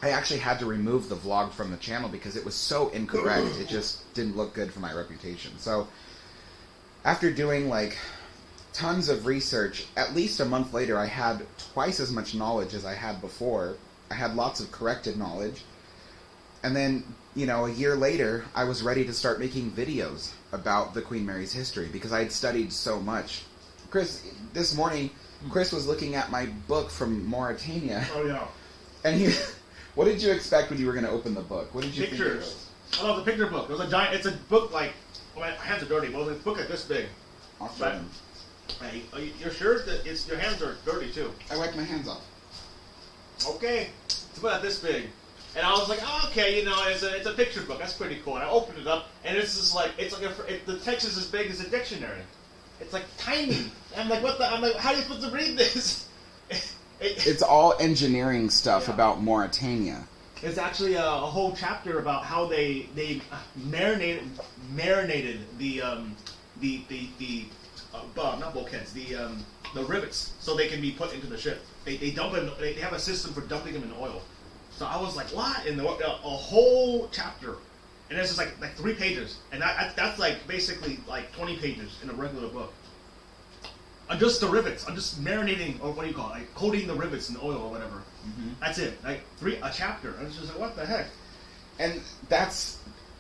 I actually had to remove the vlog from the channel because it was so incorrect. It just didn't look good for my reputation. So after doing like tons of research, at least a month later, I had twice as much knowledge as I had before. I had lots of corrected knowledge. And then, you know, a year later, I was ready to start making videos about the Queen Mary's history because I had studied so much. Kris, this morning, Kris was looking at my book from Mauritania. Oh, yeah. And he... What did you expect when you were going to open the book? What did you Pictures. think it was? I love the picture book. It was a giant. It's a book like. Well, my hands are dirty. Well, it's a book like this big. Awesome. Hey, you're sure that your hands are dirty too? I wiped my hands off. Okay, it's about this big, and I was like, oh, okay, you know, it's a picture book. That's pretty cool. And I opened it up, and it's just like the text is as big as a dictionary. It's like tiny. I'm like, what the? I'm like, how are you supposed to read this? It's all engineering stuff Yeah. about Mauritania. It's actually a whole chapter about how they marinated the not bulkheads, the rivets, so they can be put into the ship. They dump it. They have a system for dumping them in oil. So I was like, what? In a whole chapter, and it's just like 3 pages, and that's like basically like 20 pages in a regular book. I'm just the rivets. I'm just marinating, or what do you call it? Like coating the rivets in oil or whatever. Mm-hmm. That's it. Like a chapter. I was just like, what the heck? And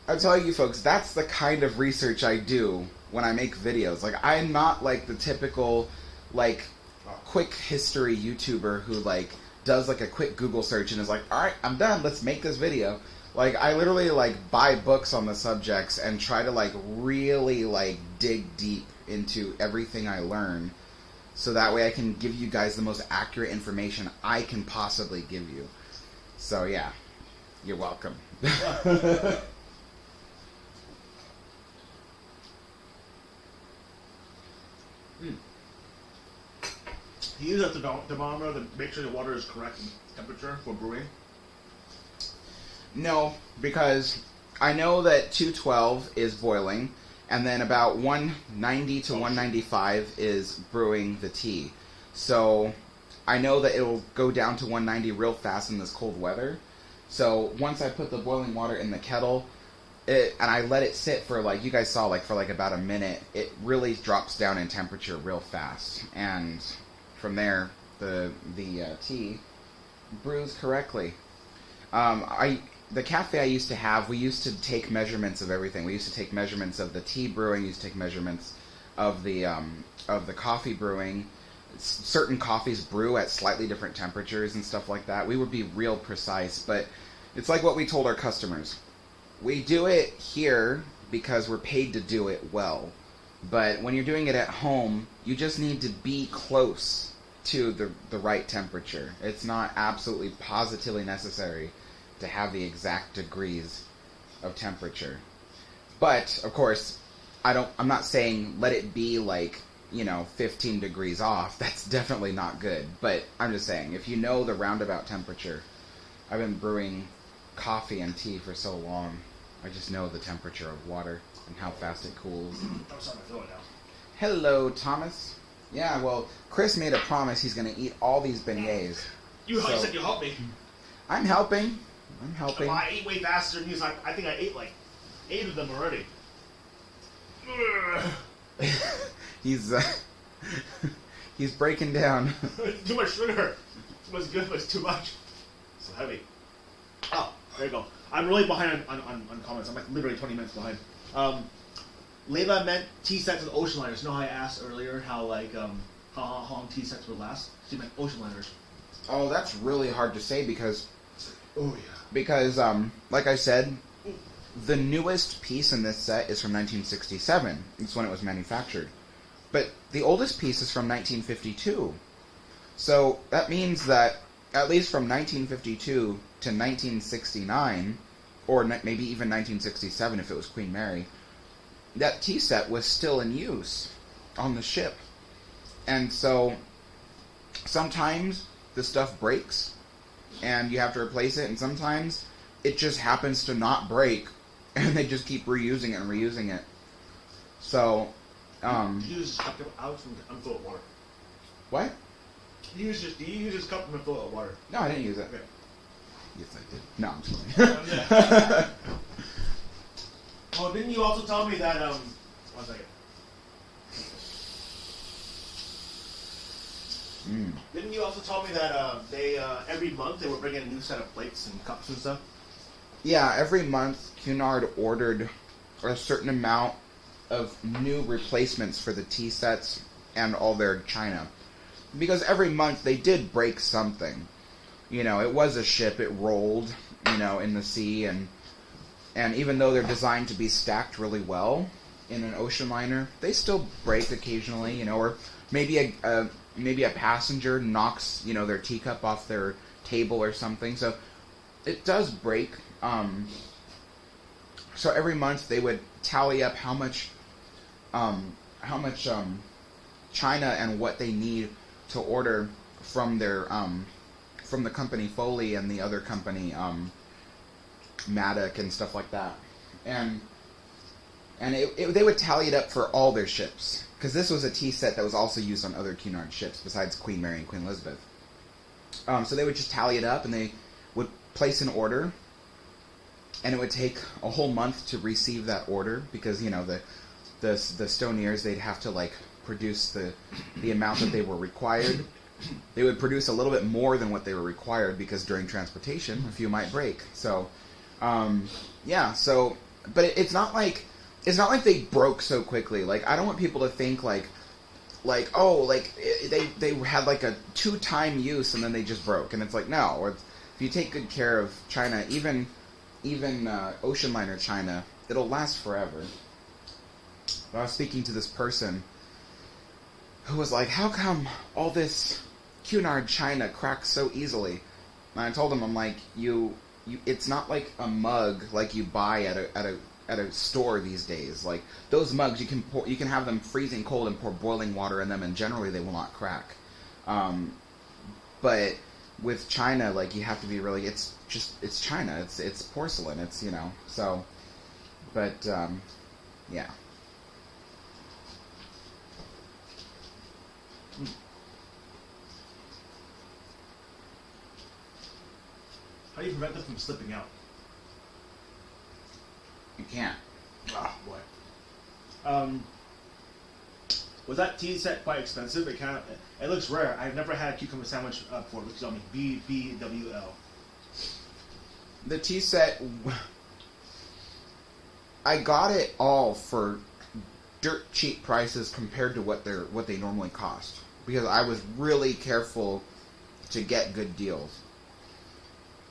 I'm telling you folks, that's the kind of research I do when I make videos. Like, I'm not like the typical, like, quick history YouTuber who, like, does like a quick Google search and is like, alright, I'm done, let's make this video. Like, I literally, like, buy books on the subjects and try to, like, really, like, dig deep into everything I learn, so that way I can give you guys the most accurate information I can possibly give you. So yeah, you're welcome. You use a thermometer to make sure the water is correct in temperature for brewing? No, because I know that 212 is boiling, and then about 190 to 195 is brewing the tea. So I know that it'll go down to 190 real fast in this cold weather. So once I put the boiling water in the kettle, and I let it sit for, like, you guys saw, like, for like about a minute, it really drops down in temperature real fast. And from there, the tea brews correctly. The cafe I used to have, we used to take measurements of everything. We used to take measurements of the tea brewing. We used to take measurements of the coffee brewing. Certain coffees brew at slightly different temperatures and stuff like that. We would be real precise, but it's like what we told our customers. We do it here because we're paid to do it well. But when you're doing it at home, you just need to be close to the right temperature. It's not absolutely positively necessary to have the exact degrees of temperature. But of course, I'm not saying let it be like, 15 degrees off. That's definitely not good. But I'm just saying, if you know the roundabout temperature, I've been brewing coffee and tea for so long, I just know the temperature of water and how fast it cools. I'm starting to feel it now. Hello, Thomas. Yeah, well, Kris made a promise he's going to eat all these beignets. You said you helped me. I'm helping. Well, I ate way faster than you, so I think I ate like 8 of them already. He's breaking down. Too much sugar. It was good, but it's too much. So heavy. Oh, there you go. I'm really behind on comments. I'm like literally 20 minutes behind. Layla meant tea sets with ocean liners. You know how I asked earlier how long tea sets would last? She meant ocean liners. Oh, that's really hard to say because... Oh, yeah. Because, like I said, the newest piece in this set is from 1967. It's when it was manufactured. But the oldest piece is from 1952. So that means that at least from 1952 to 1969, or maybe even 1967 if it was Queen Mary, that tea set was still in use on the ship. And so sometimes the stuff breaks and you have to replace it, and sometimes it just happens to not break and they just keep reusing it and reusing it. So, you use this cup out and fill it with water. What? Do you use this cup and fill it with water? No, I didn't use it. Okay. Yes, I did. No, I'm just kidding. Well, didn't you also tell me that, 1 second. Didn't you also tell me that they every month they were bringing a new set of plates and cups and stuff? Yeah, every month Cunard ordered a certain amount of new replacements for the tea sets and all their china. Because every month they did break something. You know, it was a ship, it rolled, you know, in the sea, and even though they're designed to be stacked really well in an ocean liner, they still break occasionally, you know, or maybe a passenger knocks, you know, their teacup off their table or something. So it does break. So every month they would tally up how much china and what they need to order from their from the company Foley and the other company Maddock and stuff like that, and they would tally it up for all their ships, because this was a tea set that was also used on other Cunard ships besides Queen Mary and Queen Elizabeth. So they would just tally it up and they would place an order, and it would take a whole month to receive that order, because, you know, the Stoniers, they'd have to like produce the amount that they were required. They would produce a little bit more than what they were required, because during transportation a few might break. So yeah, so but it's not like they broke so quickly. Like, I don't want people to think like they had like a 2-time use and then they just broke, and it's like, no. Or if you take good care of china, even ocean liner china, it'll last forever. I was speaking to this person who was like, how come all this Cunard china cracks so easily? And I told him, I'm like, it's not like a mug like you buy at a store these days. Like, those mugs, you can have them freezing cold and pour boiling water in them, and generally they will not crack. But with china, like, you have to be really, it's china, it's porcelain, it's, you know, so, but yeah. How do you prevent them from slipping out? You can't. Ah, boy. Was that tea set quite expensive? It looks rare. I've never had a cucumber sandwich before, which is on me, BBWL. The tea set, I got it all for dirt cheap prices compared to what they normally cost, because I was really careful to get good deals.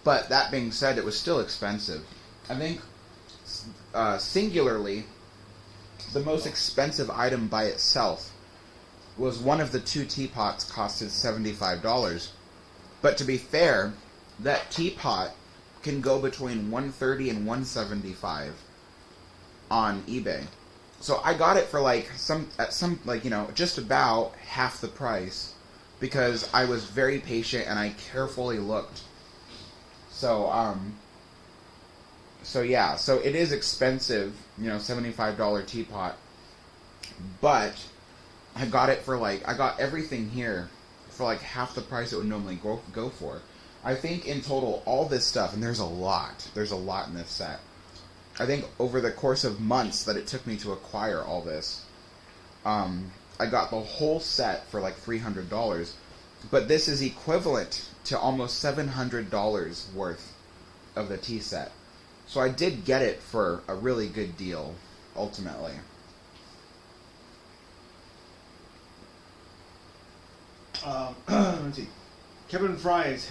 But that being said, it was still expensive. I think singularly, the most expensive item by itself was one of the 2 teapots costed $75. But to be fair, that teapot can go between $130 and $175 on eBay. So I got it for just about half the price, because I was very patient and I carefully looked. So yeah, so it is expensive, you know, $75 teapot, but I got it for I got everything here for like half the price it would normally go for. I think in total, all this stuff, and there's a lot in this set. I think over the course of months that it took me to acquire all this, I got the whole set for like $300, but this is equivalent to almost $700 worth of the tea set. So I did get it for a really good deal, ultimately. Let's see. Kevin Fries,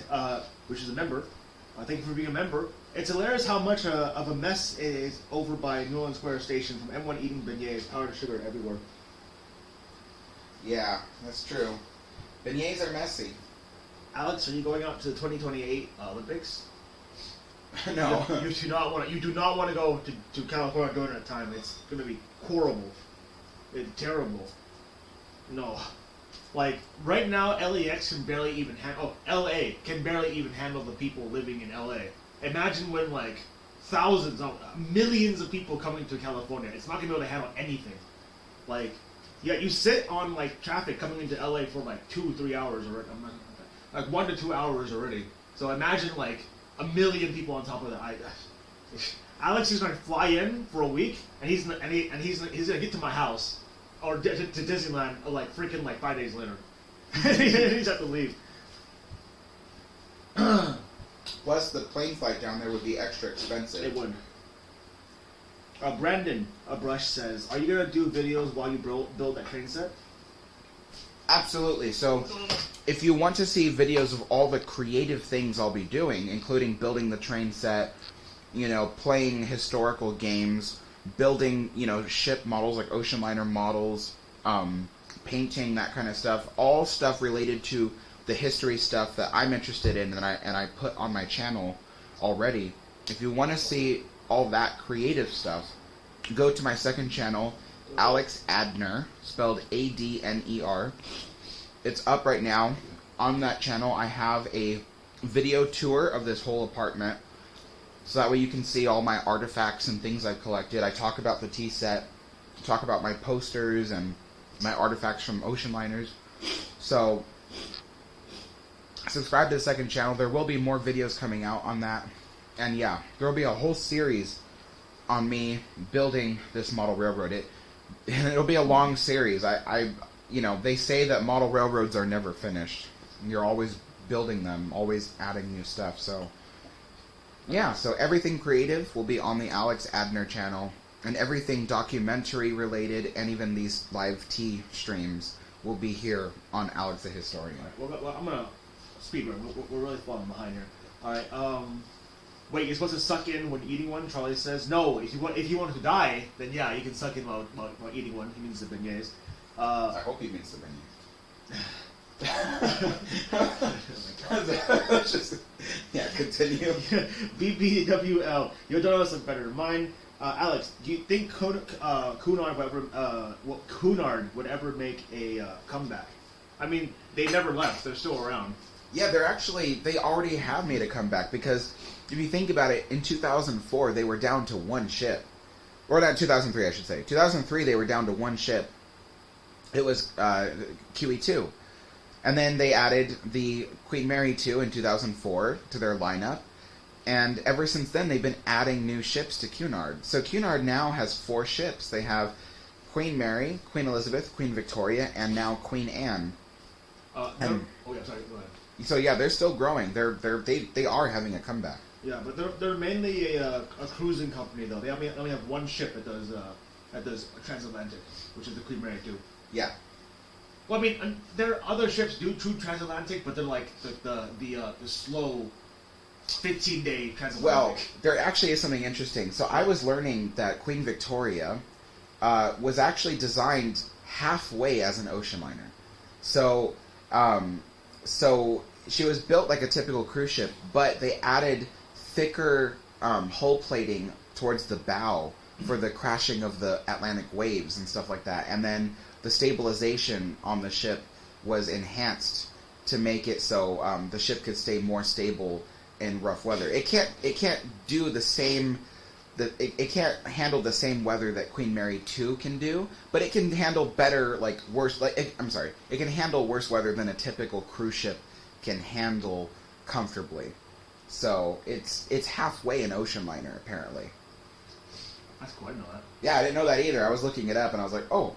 which is a member. Thank you for being a member. It's hilarious how much of a mess it is over by Newland Square Station, from M1 eating beignets, powdered sugar everywhere. Yeah, that's true. Beignets are messy. Alex, are you going out to the 2028 Olympics? No. You do not want to. You do not want to go to California during that time. It's going to be horrible. It's terrible. No. Like, right now, LAX can barely even handle... Oh, LA can barely even handle the people living in LA. Imagine when, like, millions of people coming to California. It's not going to be able to handle anything. Like, yeah, you sit on, like, traffic coming into LA for, like, 2-3 hours already. Like, 1 to 2 hours already. So imagine, like, a million people on top of that. Alex is going to fly in for a week, and he's going to get to my house. Or to Disneyland, like, freaking, like, 5 days later. He's have to leave. Plus, the plane flight down there would be extra expensive. It would. Brandon Brush says, are you going to do videos while you build that train set? Absolutely. So, if you want to see videos of all the creative things I'll be doing, including building the train set, you know, playing historical games, building, you know, ship models like ocean liner models, painting, that kind of stuff, all stuff related to the history stuff that I'm interested in and I put on my channel already. If you want to see all that creative stuff, go to my second channel, Alex Adner, spelled Adner. It's up right now. On that channel, I have a video tour of this whole apartment. So that way you can see all my artifacts and things I've collected. I talk about the tea set, talk about my posters and my artifacts from ocean liners. So, subscribe to the second channel. There will be more videos coming out on that. And yeah, there will be a whole series on me building this model railroad. It'll be a long series. You know, they say that model railroads are never finished. You're always building them, always adding new stuff. So, yeah, so everything creative will be on the Alex Adner channel, and everything documentary related, and even these live tea streams will be here on Alex the Historian. Right, well, I'm gonna speed run. We're really falling behind here. All right. Wait, you're supposed to suck in when eating one? Charlie says no. If you want to die, then yeah, you can suck in while eating one. He means the beignets. I hope he means the beignets. Yeah, continue. BBWL, your donuts look better than mine. Alex, do you think Cunard would ever make a comeback? I mean, they never left. They're still around. Yeah, they already have made a comeback, because if you think about it, in 2004, they were down to one ship. Or not 2003, I should say. 2003, they were down to one ship. It was QE2. And then they added the Queen Mary 2 in 2004 to their lineup. And ever since then, they've been adding new ships to Cunard. So Cunard now has 4 ships. They have Queen Mary, Queen Elizabeth, Queen Victoria, and now Queen Anne. Oh yeah, sorry, go ahead. So yeah, they're still growing. They are having a comeback. Yeah, but they're mainly a cruising company though. They only have one ship that does transatlantic, which is the Queen Mary 2. Yeah. Well, I mean, there are other ships do true transatlantic, but they're like the slow 15-day transatlantic. Well, there actually is something interesting. So I was learning that Queen Victoria was actually designed halfway as an ocean liner. So she was built like a typical cruise ship, but they added thicker hull plating towards the bow for the crashing of the Atlantic waves and stuff like that. And then the stabilization on the ship was enhanced to make it so the ship could stay more stable in rough weather. It can't do the same. It can't handle the same weather that Queen Mary 2 can do, but it can handle better, it can handle worse weather than a typical cruise ship can handle comfortably. So it's halfway an ocean liner, apparently. That's cool. I didn't know that. Yeah, I didn't know that either. I was looking it up and I was like, oh,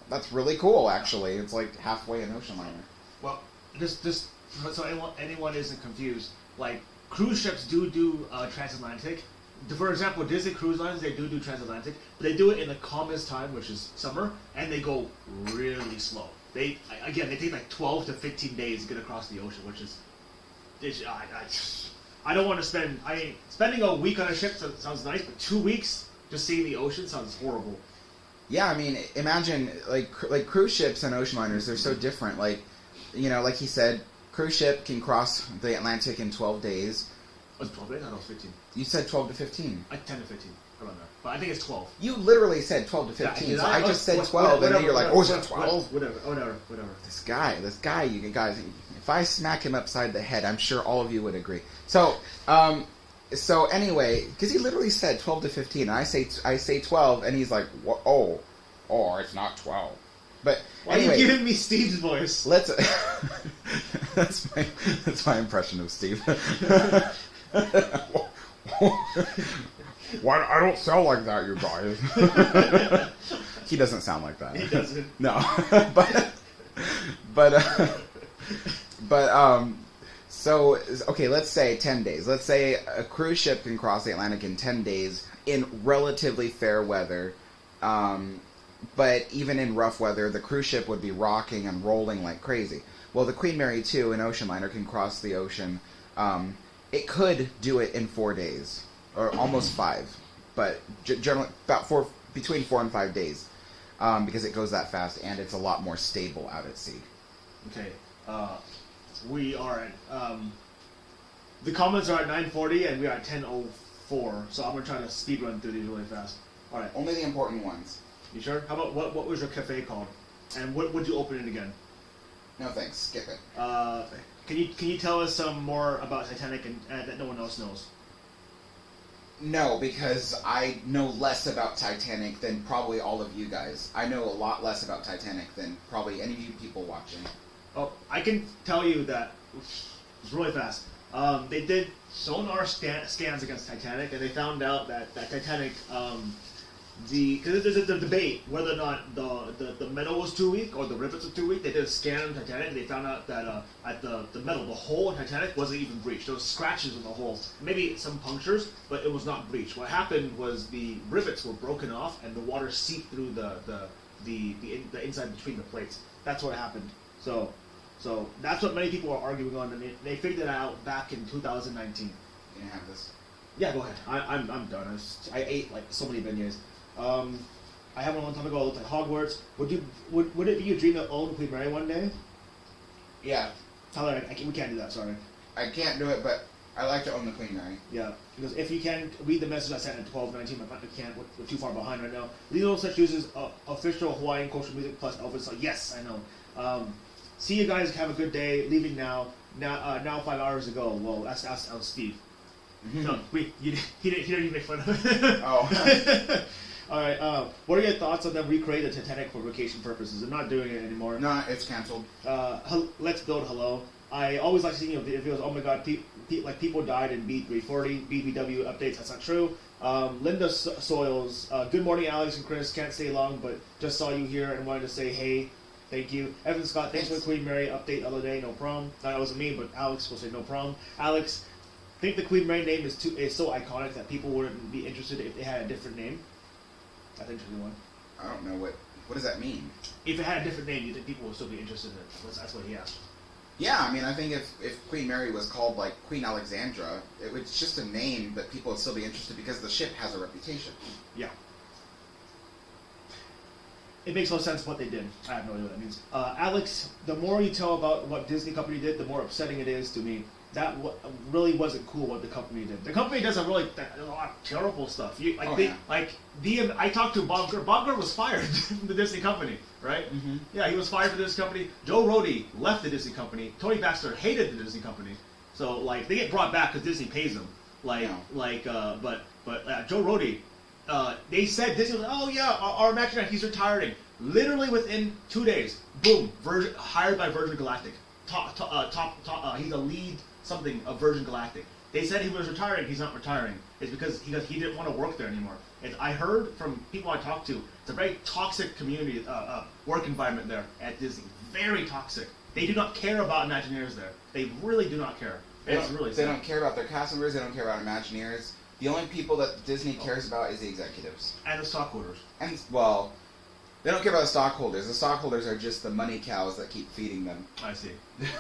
that's really cool. Actually, it's like halfway an ocean liner. Well, just so anyone isn't confused, like cruise ships do transatlantic. For example, Disney Cruise Lines, they do transatlantic, but they do it in the calmest time, which is summer, and they go really slow. They take like 12 to 15 days to get across the ocean, which is, I don't want to spend. Spending a week on a ship sounds nice, but 2 weeks just seeing the ocean sounds horrible. Yeah, I mean, imagine like cruise ships and ocean liners. They're so different. Like, you know, like he said, cruise ship can cross the Atlantic in 12 days. Was it 12 days? I thought it was 15. You said 12 to 15. 10 to 15. Around there. But I think it's 12. You literally said 12 to 15, Yeah, so I just said 12, and then you're like, oh, is it 12? Whatever. This guy, you guys, if I smack him upside the head, I'm sure all of you would agree. So anyway, because he literally said 12 to 15, and I say 12, and he's like, oh, it's not 12. But why anyway, are you giving me Steve's voice? That's my impression of Steve. Why I don't sound like that, you guys. He doesn't sound like that. He doesn't. No, so okay, let's say 10 days. Let's say a cruise ship can cross the Atlantic in 10 days in relatively fair weather. But even in rough weather, the cruise ship would be rocking and rolling like crazy. Well, the Queen Mary 2, an ocean liner, can cross the ocean. It could do it in 4 days, or almost 5, but generally between 4 and 5 days, because it goes that fast and it's a lot more stable out at sea. Okay, we are at the comments are at 9:40 and we are at 10:04. So I'm gonna try to speed run through these really fast. All right, Only the important ones. you sure? How about what was your cafe called, and what would you open it again? No thanks, skip it. Can you tell us some more about Titanic and that no one else knows? No, because I know less about Titanic than probably all of you guys. I know a lot less about Titanic than probably any of you people watching. Oh, I can tell you that it's really fast. They did sonar scans against Titanic, and they found out that Titanic, because there's a debate whether or not the metal was too weak or the rivets were too weak. They did a scan on Titanic, and they found out that at the metal, the hole in Titanic wasn't even breached. There was scratches in the hole, maybe some punctures, but it was not breached. What happened was the rivets were broken off, and the water seeped through the inside between the plates. That's what happened. So that's what many people are arguing on, and they figured it out back in 2019. You can have this. Yeah, go ahead. I'm done. I ate like so many beignets. I had one a long time ago. It looked like Hogwarts. Would it be your dream to own Queen Mary one day? Yeah. Tyler, we can't do that. Sorry. I can't do it, but I like to own the Queen Mary. Yeah, because if you can read the message I sent at 12:19, I can't. We're too far behind right now. Lilo such uses official Hawaiian cultural music plus Elvis. So yes, I know. See you guys. Have a good day. Leaving now. Now 5 hours ago. Well, that's Steve. Mm-hmm. No, he didn't even make fun of it. Oh. All right. What are your thoughts on them recreating the Titanic for vacation purposes? They're not doing it anymore. No, it's canceled. Let's build hello. I always like seeing videos. Oh my God, people died in B340 BBW updates. That's not true. Linda Soils. Good morning, Alex and Kris. Can't stay long, but just saw you here and wanted to say hey. Thank you. Evan Scott. Thanks for the Queen Mary update the other day. No problem. That wasn't me, but Alex will say no problem. Alex, think the Queen Mary name is so iconic that people wouldn't be interested if they had a different name. That's an interesting one. I don't know what does that mean? If it had a different name, you think people would still be interested in it? That's what he asked. Yeah, I mean, I think if Queen Mary was called like Queen Alexandra, it's just a name, but people would still be interested because the ship has a reputation. Yeah. It makes no sense what they did. I have no idea what that means. Alex, the more you tell about what Disney company did, the more upsetting it is to me. That really wasn't cool what the company did. The company does a lot of terrible stuff. I talked to Bob Gurr. Bob Gurr was fired from the Disney company, right? Mm-hmm. Yeah, he was fired from the Disney company. Joe Rohde left the Disney company. Tony Baxter hated the Disney company. So they get brought back because Disney pays them. But Joe Rohde. They said Disney was oh yeah, our Imagineer, he's retiring. Literally within 2 days, boom, hired by Virgin Galactic. He's a lead something of Virgin Galactic. They said he was retiring. He's not retiring. It's because he didn't want to work there anymore. I heard from people I talked to, it's a very toxic community, work environment there at Disney. Very toxic. They do not care about Imagineers there. They really do not care. They don't care about their cast members. They don't care about Imagineers. The only people that Disney cares about is the executives. And the stockholders. And, well, they don't care about the stockholders. The stockholders are just the money cows that keep feeding them. I see.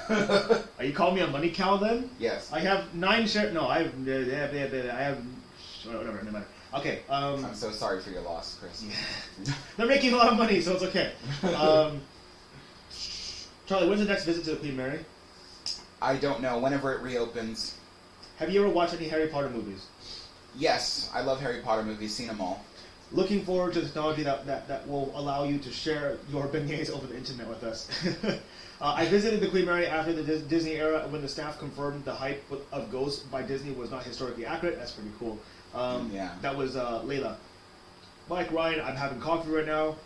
Are you calling me a money cow then? Yes. I have 9 shares. No, I have. Whatever, no matter. Okay. I'm so sorry for your loss, Kris. Yeah. They're making a lot of money, so it's okay. Charlie, when's the next visit to the Queen Mary? I don't know. Whenever it reopens. Have you ever watched any Harry Potter movies? Yes, I love Harry Potter movies. Seen them all. Looking forward to the technology that will allow you to share your beignets over the internet with us. I visited the Queen Mary after the Disney era when the staff confirmed the hype of Ghost by Disney was not historically accurate. That's pretty cool. That was Layla. Mike Ryan, I'm having coffee right now.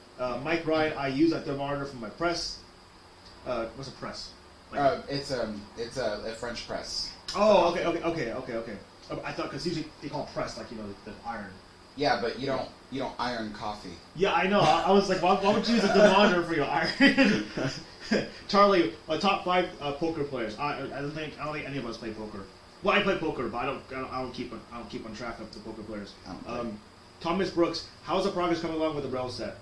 Mike Ryan, I use a thermometer for my press. What's a press? Like, it's a French press. Oh, okay. I thought because usually they call it press like the iron. Yeah, but you don't iron coffee. Yeah, I know. I was like, why would you use a thermometer for your iron? Charlie, top 5 poker players. I don't think any of us play poker. Well, I play poker, but I don't keep on track of the poker players. Thomas Brooks, how's the progress coming along with the rail set?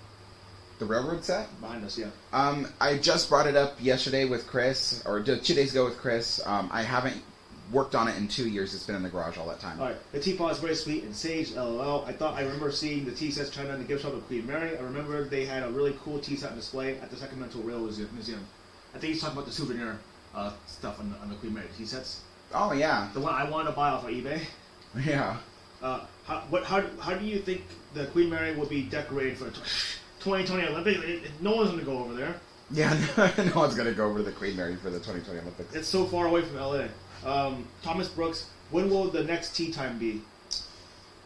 The railroad set? Behind us, yeah. I just brought it up yesterday with Kris, or 2 days ago with Kris. I haven't worked on it in 2 years. It's been in the garage all that time. Alright, the teapot is very sweet and sage, LOL. I remember seeing the tea sets China in the gift shop of Queen Mary. I remember they had a really cool tea set display at the Sacramento Rail Museum. I think he's talking about the souvenir stuff on the Queen Mary tea sets. Oh, yeah. The one I wanted to buy off of eBay. Yeah. How do you think the Queen Mary will be decorated for 2020 Olympics? No one's going to go over there. Yeah, no one's going to go over to the Queen Mary for the 2020 Olympics. It's so far away from LA. Thomas Brooks, when will the next tea time be?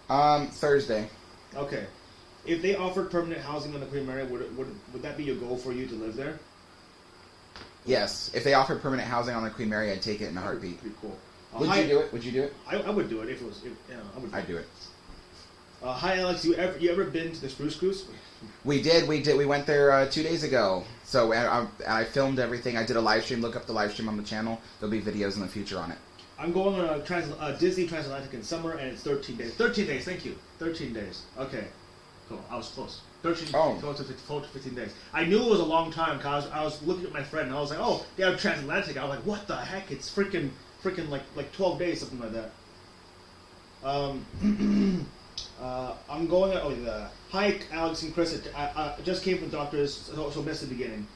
Thursday. Okay. If they offered permanent housing on the Queen Mary, would that be a goal for you to live there? Yes. If they offered permanent housing on the Queen Mary, I'd take it in a heartbeat. Pretty cool. Would you do it? Would you do it? I would do it if it was. I'd do it. Hi Alex, you ever been to the Spruce Boost? We did. We went there 2 days ago. So I filmed everything. I did a live stream. Look up the live stream on the channel. There'll be videos in the future on it. I'm going on a Disney Transatlantic in summer, and it's 13 days. 13 days, thank you. 13 days. Okay. Cool. I was close. 12 to 15 days. I knew it was a long time because I was looking at my friend, and I was like, oh, they have Transatlantic. I was like, what the heck? It's freaking like 12 days, something like that. I'm going. Hi, Alex and Kris. I just came from doctors, so missed the beginning.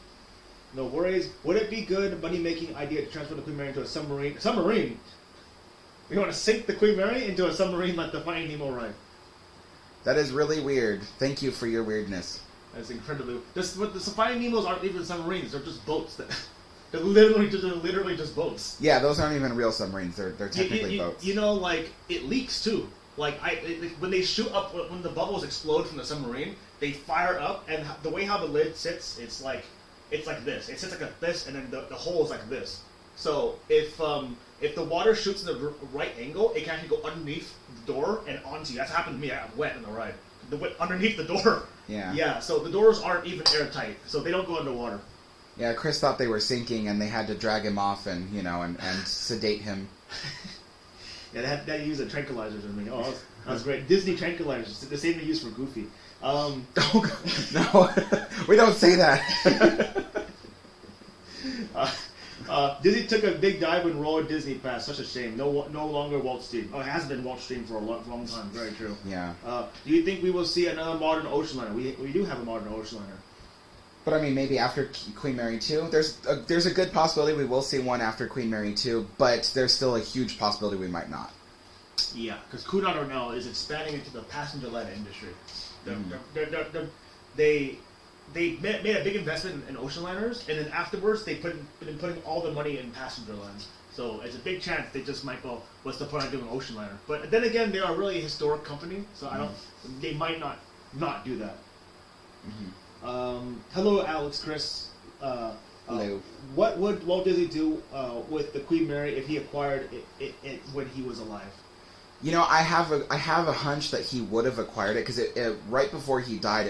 No worries. Would it be good money-making idea to transfer the Queen Mary into a submarine? Submarine? You want to sink the Queen Mary into a submarine like the Finding Nemo ride? That is really weird. Thank you for your weirdness. That's incredibly. The Finding Nemos aren't even submarines. They're just boats. They're literally just boats. Yeah, those aren't even real submarines. They're technically boats. It leaks too. When they shoot up, when the bubbles explode from the submarine, they fire up, and the way how the lid sits, it's like this. It sits like this, and then the hole is like this. So if the water shoots in the right angle, it can actually go underneath the door and onto you. That's happened to me. I got wet in the ride. Underneath the door. Yeah. Yeah. So the doors aren't even airtight, so they don't go underwater. Yeah, Kris thought they were sinking, and they had to drag him off and sedate him. Yeah, they had to use the tranquilizers on me. Oh, that was great. Disney tranquilizers, the same they use for Goofy. Oh, no, we don't say that. Disney took a big dive when Royal Disney passed. Such a shame. No longer Walt Stream. Oh, it hasn't been Walt Stream for a long time. Very true. Yeah. Do you think we will see another modern ocean liner? We do have a modern ocean liner. But I mean, maybe after Queen Mary 2, there's a good possibility we will see one after Queen Mary 2, but there's still a huge possibility we might not. Yeah, because Cunard now is expanding into the passenger-led industry. They made a big investment in ocean liners, and then afterwards they've been putting all the money in passenger lines. So it's a big chance they just might go, what's the point of doing an ocean liner? But then again, they are a really historic company, so they might not do that. Mm-hmm. Hello, Alex, Kris. Hello. What would Walt Disney do with the Queen Mary if he acquired it when he was alive? You know, I have a hunch that he would have acquired it because right before he died,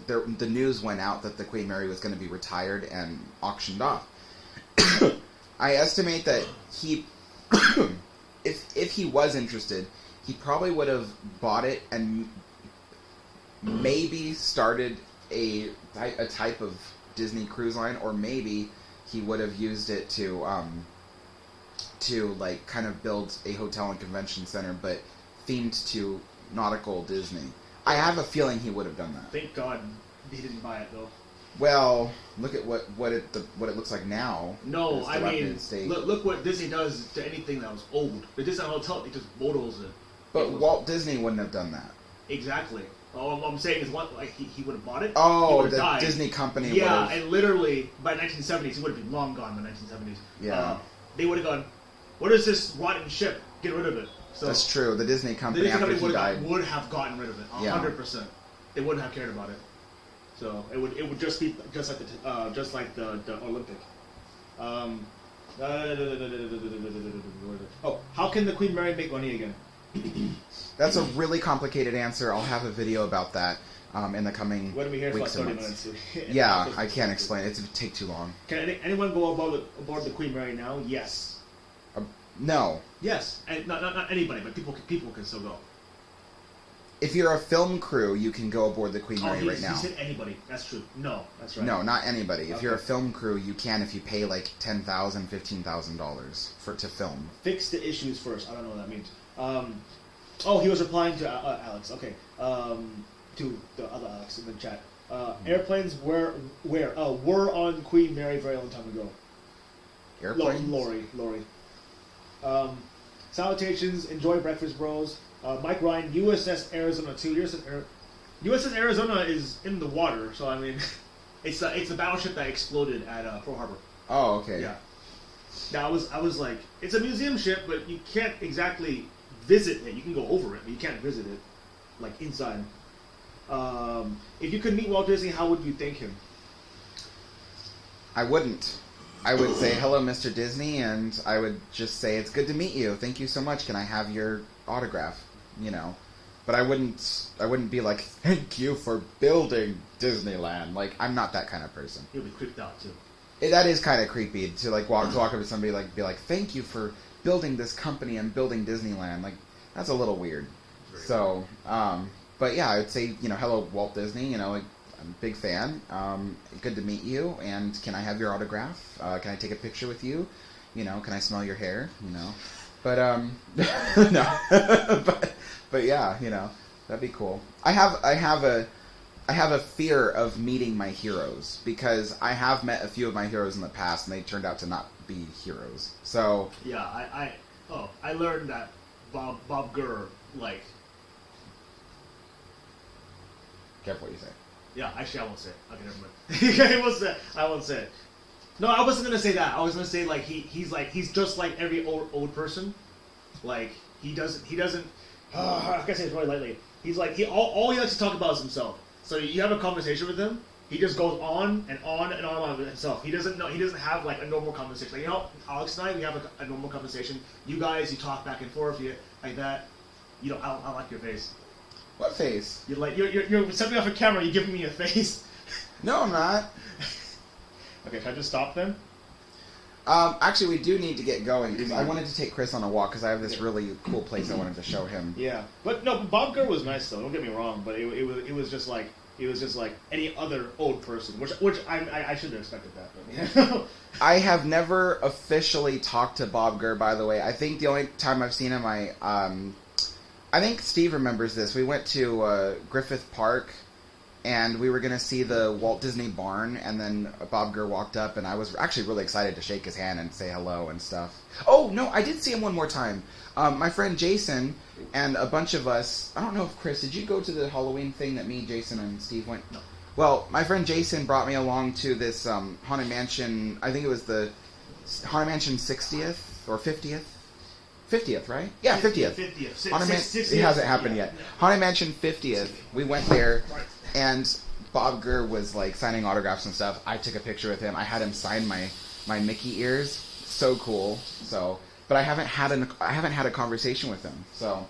the news went out that the Queen Mary was going to be retired and auctioned off. I estimate that he, if he was interested, he probably would have bought it and maybe started a type of Disney cruise line, or maybe he would have used it to like kind of build a hotel and convention center, but themed to nautical Disney. I have a feeling he would have done that. Thank God he didn't buy it though. Well, look at what it looks like now. No, It's I mean, dilapidated state. look what Disney does to anything that was old. The Disney Hotel, it just bottles it. But It was- Walt Disney wouldn't have done that. Exactly. All I'm saying is, he would have bought it. He Oh, would've the died. Disney company would Yeah, have. and literally by 1970s, he would have been long gone. By 1970s, Yeah. they would have gone. What is this rotten ship? Get rid of it. So That's true. The Disney the company, Disney after company he died. would have gotten rid of it. Yeah. 100%. They wouldn't have cared about it. So it would just be just like the Olympic. Oh, how can the Queen Mary make money again? That's a really complicated answer. I'll have a video about that in the coming What are we here for? Like weeks and 30 months. minutes. Yeah, I can't explain. It would take too long. Can anyone go aboard the Queen Mary now? Yes. No. Yes, and not anybody, but people can still go. If you're a film crew, you can go aboard the Queen Mary right now. He said anybody. That's true. No, that's right. No, not anybody. If you're a Okay. film crew, you can if you pay like $10,000, $15,000 to film. Fix the issues first. I don't know what that means. He was replying to Alex. Okay. To the other Alex in the chat. Airplanes were on Queen Mary a very long time ago. Airplanes? Lori. Salutations. Enjoy breakfast, bros. Mike Ryan, USS Arizona 2. USS Arizona is in the water, so I mean, it's the battleship that exploded at Pearl Harbor. Oh, okay. Yeah. Now I was like, it's a museum ship, but you can't exactly visit it. You can go over it, but you can't visit it, like inside. If you could meet Walt Disney, how would you thank him? I wouldn't. I would say, hello, Mr. Disney, and I would just say, it's good to meet you. Thank you so much. Can I have your autograph? You know. But I wouldn't be like, thank you for building Disneyland. Like, I'm not that kind of person. He'll be creeped out too. That is kind of creepy to like walk up to somebody like be like, thank you for building this company and building Disneyland. Like, that's a little weird. So, but yeah, I would say, hello, Walt Disney. Like, I'm a big fan. Good to meet you. And can I have your autograph? Can I take a picture with you? Can I smell your hair? But no. but yeah, that'd be cool. I have a fear of meeting my heroes because I have met a few of my heroes in the past and they turned out to not be heroes. So yeah, I learned that Bob Gurr, like, careful what you say. yeah, actually I won't say it. Okay, never mind. I won't say it. No, I wasn't gonna say that. I was gonna say like he's just like every old person. Like he doesn't. I can say this really lightly. He's like all he likes to talk about is himself. So you have a conversation with him, he just goes on and on and on with himself. He doesn't have like a normal conversation. Like, Alex and I, we have a normal conversation. You guys, you talk back and forth, like that. I like your face. What face? You're stepping off a camera. You're giving me a face. No, I'm not. Okay, can I just stop then? Actually, we do need to get going because I wanted to take Kris on a walk because I have this really cool place I wanted to show him. Yeah, but no, Bob Gurr was nice though. Don't get me wrong, but it was just like any other old person, which I should have expected that. But, I have never officially talked to Bob Gurr, by the way. I think the only time I've seen him, I think Steve remembers this. We went to Griffith Park. And we were going to see the Walt Disney barn, and then Bob Gurr walked up, and I was actually really excited to shake his hand and say hello and stuff. Oh, no, I did see him one more time. My friend Jason and a bunch of us, I don't know if Kris, did you go to the Halloween thing that me, Jason, and Steve went? No. Well, my friend Jason brought me along to this Haunted Mansion, I think it was the Haunted Mansion 60th or 50th? 50th, right? Yeah, 50th. 50th. It hasn't happened yet. Haunted Mansion 50th. We went there. And Bob Gurr was like signing autographs and stuff. I took a picture with him. I had him sign my Mickey ears. So cool. But I haven't had a conversation with him. So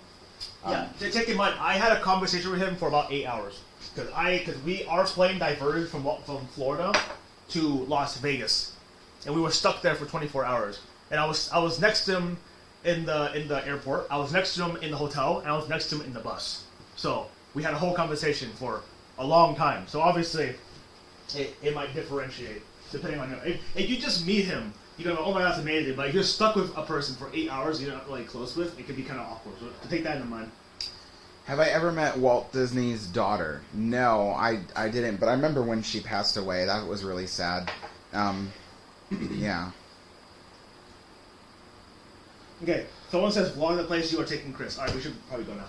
yeah, take in mind, I had a conversation with him for about 8 hours because our plane diverted from Florida to Las Vegas, and we were stuck there for 24 hours. And I was next to him in the airport. I was next to him in the hotel, and I was next to him in the bus. So we had a whole conversation for a long time. So obviously, it might differentiate depending on if you just meet him, you go, oh my god, that's amazing. But if you're stuck with a person for 8 hours you're not really close with, it could be kind of awkward. So to take that into mind. Have I ever met Walt Disney's daughter? No, I didn't. But I remember when she passed away. That was really sad. Yeah. Okay, someone says vlog the place you are taking Kris. Alright, we should probably go now.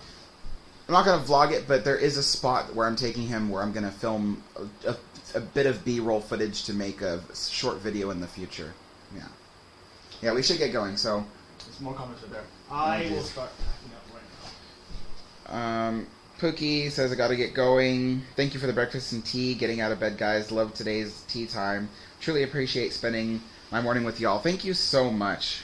I'm not going to vlog it, but there is a spot where I'm taking him where I'm going to film a bit of B-roll footage to make a short video in the future. Yeah. Yeah, we should get going, so... There's more comments right there. I will start packing up right now. Pookie says, I gotta get going. Thank you for the breakfast and tea. Getting out of bed, guys. Love today's tea time. Truly appreciate spending my morning with y'all. Thank you so much.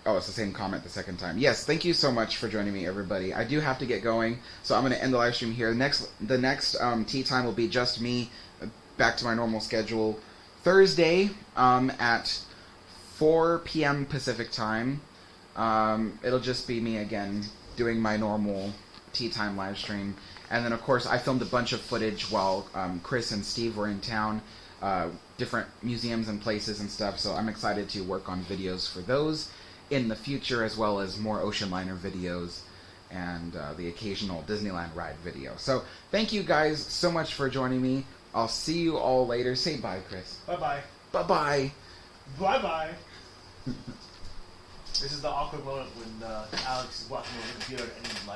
Oh, it's the same comment the second time. Yes, thank you so much for joining me, everybody. I do have to get going, so I'm going to end the live stream here. The next tea time will be just me, back to my normal schedule. Thursday at 4 p.m. Pacific time. It'll just be me again doing my normal tea time live stream. And then, of course, I filmed a bunch of footage while Kris and Steve were in town, different museums and places and stuff, so I'm excited to work on videos for those in the future, as well as more ocean liner videos and the occasional Disneyland ride video. So thank you guys so much for joining me. I'll see you all later. Say bye, Kris. Bye-bye. Bye-bye. Bye-bye. This is the awkward moment when Alex is watching on the computer and he's like,